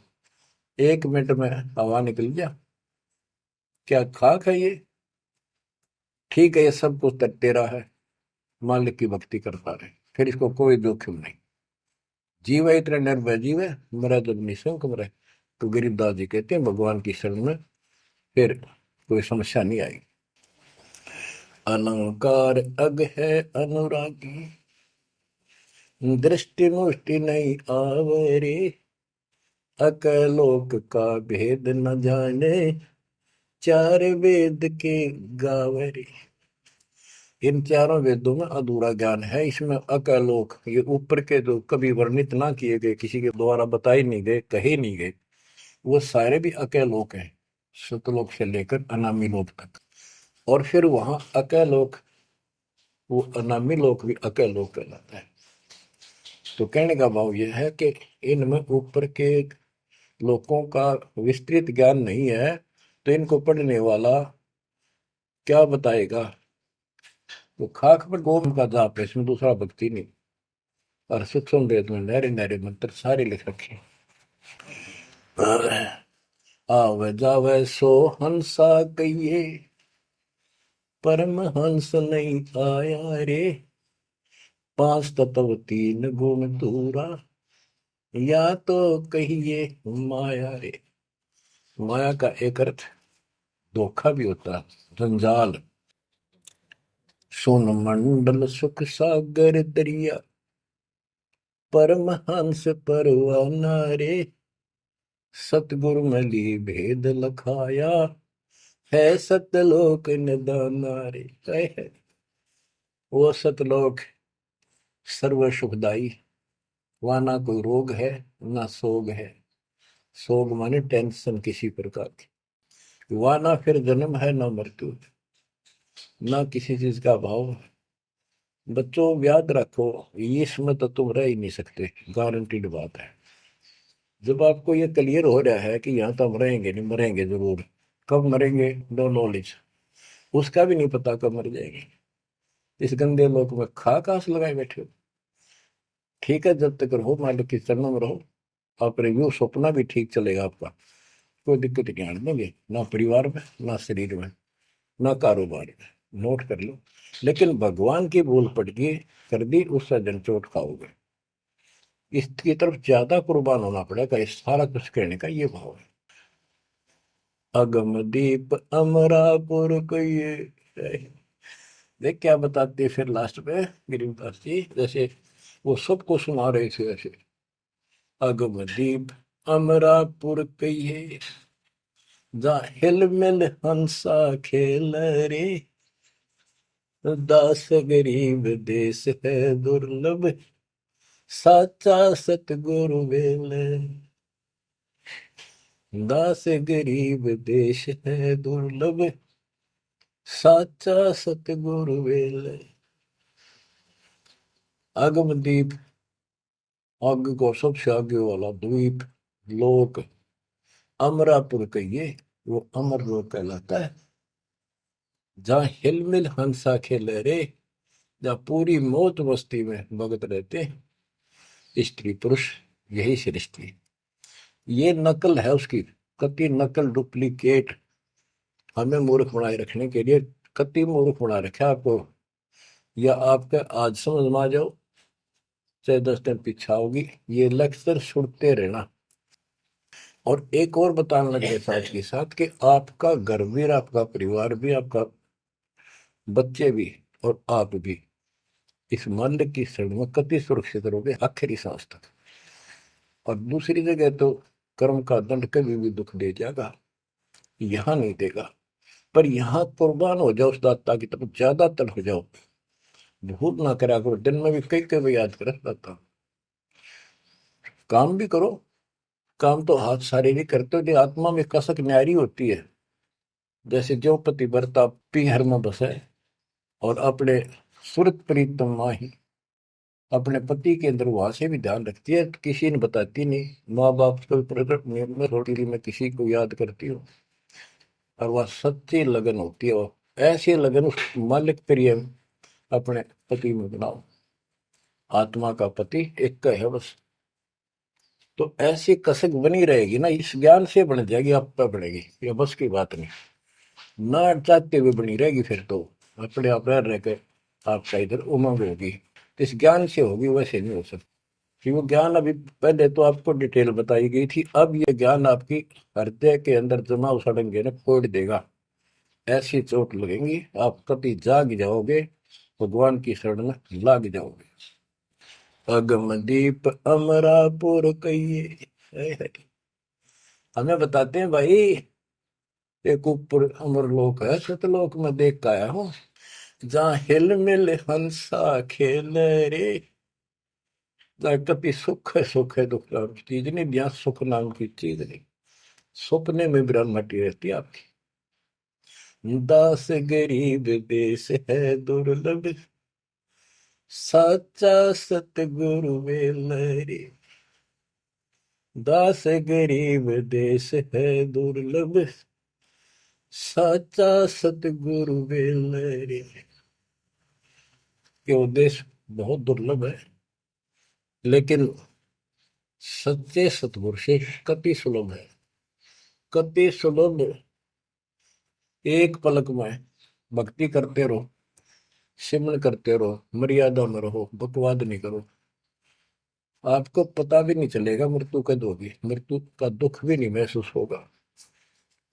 1 मिनट में हवा निकल गया। क्या खाक है ये? ठीक है, ये सब कुछ तेरा है, मालिक की भक्ति करता रहे, फिर इसको कोई जोखिम नहीं। जीव है इतना निर्भय जीव है, मरा जब निशंक मरे। तो गरीबदास जी कहते हैं भगवान की शरण में फिर कोई समस्या नहीं आएगी। अलंकार अग है अनुरागी, दृष्टि मुष्टि नहीं आवरे, अकलोक का भेद न जाने, चार वेद के गावरे। इन चारों वेदों में अधूरा ज्ञान है, इसमें अकलोक, ये ऊपर के जो कभी वर्णित ना किए गए, किसी के द्वारा बताए नहीं गए, कहे नहीं गए, वो सारे भी अकलोक हैं, सतलोक से लेकर अनामी लोक तक। और फिर वहां अकलोक, वो अनामी लोक भी अकलोक कहलाता है। तो कहने का भाव यह है कि इनमें ऊपर के लोगों का विस्तृत ज्ञान नहीं है, तो इनको पढ़ने वाला क्या बताएगा? तो खाक पर गोम का जाप है, इसमें दूसरा भक्ति नहीं। और सूक्ष्म वेद में नहरे नहरे मंत्र सारे लिख रखे। आवे जावे सो हंसा कहिए, परम हंस नहीं आया रे, पांच तत्व तीन गुण दूरा, या तो कहिए माया रे। माया का एक अर्थ धोखा भी होता है, जंजाल। सोन मंडल सुख सागर दरिया, परमहंस परवाना रे, सतगुरु मली भेद लखाया, है सतलोक निदाना रे। है वो सतलोक सर्व सुखदाई, वहां ना कोई रोग है ना सोग है। सोग माने टेंशन किसी प्रकार की, वहां ना फिर जन्म है ना मृत्यु, ना किसी चीज का भाव। बच्चों याद रखो, इसमें तो तुम रह ही नहीं सकते, गारंटीड बात है। जब आपको ये क्लियर हो रहा है कि यहाँ तो हम रहेंगे नहीं, मरेंगे जरूर, कब मरेंगे नो नॉलेज, उसका भी नहीं पता कब मर जाएंगे। इस गंदे लोक में खा कास लगाए बैठे हो। ठीक है, जब तक रहो मालिक की चरणों में रहो, अपने यूं सपना भी ठीक चलेगा आपका, कोई दिक्कत नहीं आने देंगे, ना परिवार में ना शरीर में ना कारोबार में। नोट कर लो। लेकिन भगवान की भूल पड़ गई, कर दी, उससे जनचोट खाओगे। इसकी तरफ ज्यादा कुर्बान होना पड़ेगा, इस सारा कुछ कहने का ये भाव है। अगम दीप अमरापुर को ये, देख क्या बताते फिर लास्ट में गरीबदास जी, जैसे वो सबको सुना रहे थे ऐसे। अगम दीप अमरापुर कहिए, जा हिल मिल हंसा खेल रे, दास गरीब देश है दुर्लभ, साचा सतगुरु वेल। दास गरीब देश है दुर्लभ, साचा सतगुरु वेल। अगम दीप, आग को सबसे आगे वाला द्वीप, लोक, अमरापुर कहिए, वो अमर लोक कहलाता है, जहाँ हिलमिल हंसा खेले रे, जहाँ पूरी मौज मस्ती में भगत रहते, स्त्री पुरुष यही सृष्टि। ये नकल है उसकी, कति नकल डुप्लीकेट हमें मूर्ख बनाए रखने के लिए कति मूर्ख बना रखा आपको। या आपके आज समझ में आ जाओ चाहे 10 दिन पीछा होगी, ये लेक्चर सुनते रहना। और एक और बताने लगे साथ के साथ कि आपका घर भी, आपका परिवार भी, आपका बच्चे भी और आप भी इस मन की शरण में कति सुरक्षित रहोगे आखिरी सांस तक। और दूसरी जगह तो कर्म का दंड कभी भी दुख दे जाएगा, यहां नहीं देगा। पर यहां कुर्बान हो जाओ उस दाता की तरफ, ज्यादातर हो जाओ, भूल ना करा करो। दिन में भी कई कई याद कर दाता। काम भी करो, काम तो हाथ शारीरिक करते हो, आत्मा में कसक न्यारी होती है। जैसे जो पति भरता पीहर में बसे और अपने सुरत प्रीतम माही अपने पति के अंदर वहां से भी ध्यान रखती है, किसी ने बताती नहीं। माँ बाप को थोड़ी मैं किसी को याद करती हूँ, और वह सच्ची लगन होती है। वो ऐसी लगन उस मालिक प्रिय अपने पति में बनाओ। आत्मा का पति एक का है बस। तो ऐसी कसक बनी रहेगी ना, इस ज्ञान से बन जाएगी, आप पे बढ़ेगी, ये बस की बात नहीं। ना चाहते हुए बनी रहेगी, फिर तो अपने आप रह के आपका इधर उमंग होगी। तो इस ज्ञान से होगी, वैसे नहीं हो सकती। कि वो ज्ञान अभी पहले तो आपको डिटेल बताई गई थी, अब ये ज्ञान आपकी हृदय के अंदर जमा उछाड़ेंगे ना, कोड देगा। ऐसी चोट लगेंगी, आप कभी जाग जाओगे, भगवान की शरण में लाग जाओगे। अगम दीप अमरापुर कहिए, हमें बताते हैं भाई, एक ऊपर अमर लोक है, सतलोक में देख के आया हूँ, जहाँ हिल मिल हंसा खेल रे। जहाँ कभी सुख है दुख नाम की चीज नहीं, जहाँ सुख नाम की चीज नहीं। सपने में ब्रह्मटी रहती है आपकी। दास गरीब देश है दुर्लभ, साचा सतगुरु वेलरी। दास गरीब देश है दुर्लभ, साचा सतगुरु वेलरी। ये उद्देश्य बहुत दुर्लभ है, लेकिन सच्चे सतगुरु से कति सुलभ है, कति सुलभ। एक पलक में भक्ति करते रहो, सिमरन करते रहो, मर्यादा में रहो, बकवाद नहीं करो। आपको पता भी नहीं चलेगा मृत्यु कब होगी, मृत्यु का दुख भी नहीं महसूस होगा।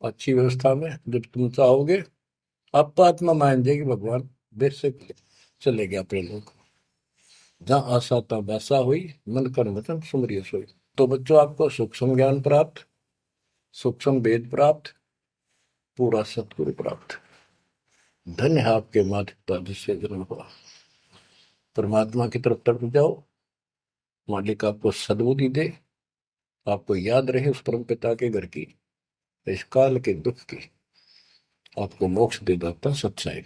अच्छी व्यवस्था में जब तुम चाहोगे, आप आत्मा मान जाएगी, भगवान बेशक चले गया अपने लोग। जहाँ आशा था वैसा हुई, मन कर वचन सुमरिय सोई। तो बच्चों, आपको सूक्ष्म ज्ञान प्राप्त, सूक्ष्म वेद प्राप्त, पूरा सतगुरु प्राप्त। धन्य है आपके माता पिता जिससे जन्म हुआ। परमात्मा की तरफ तरफ जाओ, मालिक आपको सद्बुद्धि दे, आपको याद रहे उस परम पिता के घर की, इस काल के दुख की, आपको मोक्ष दे दाता सच्चाई।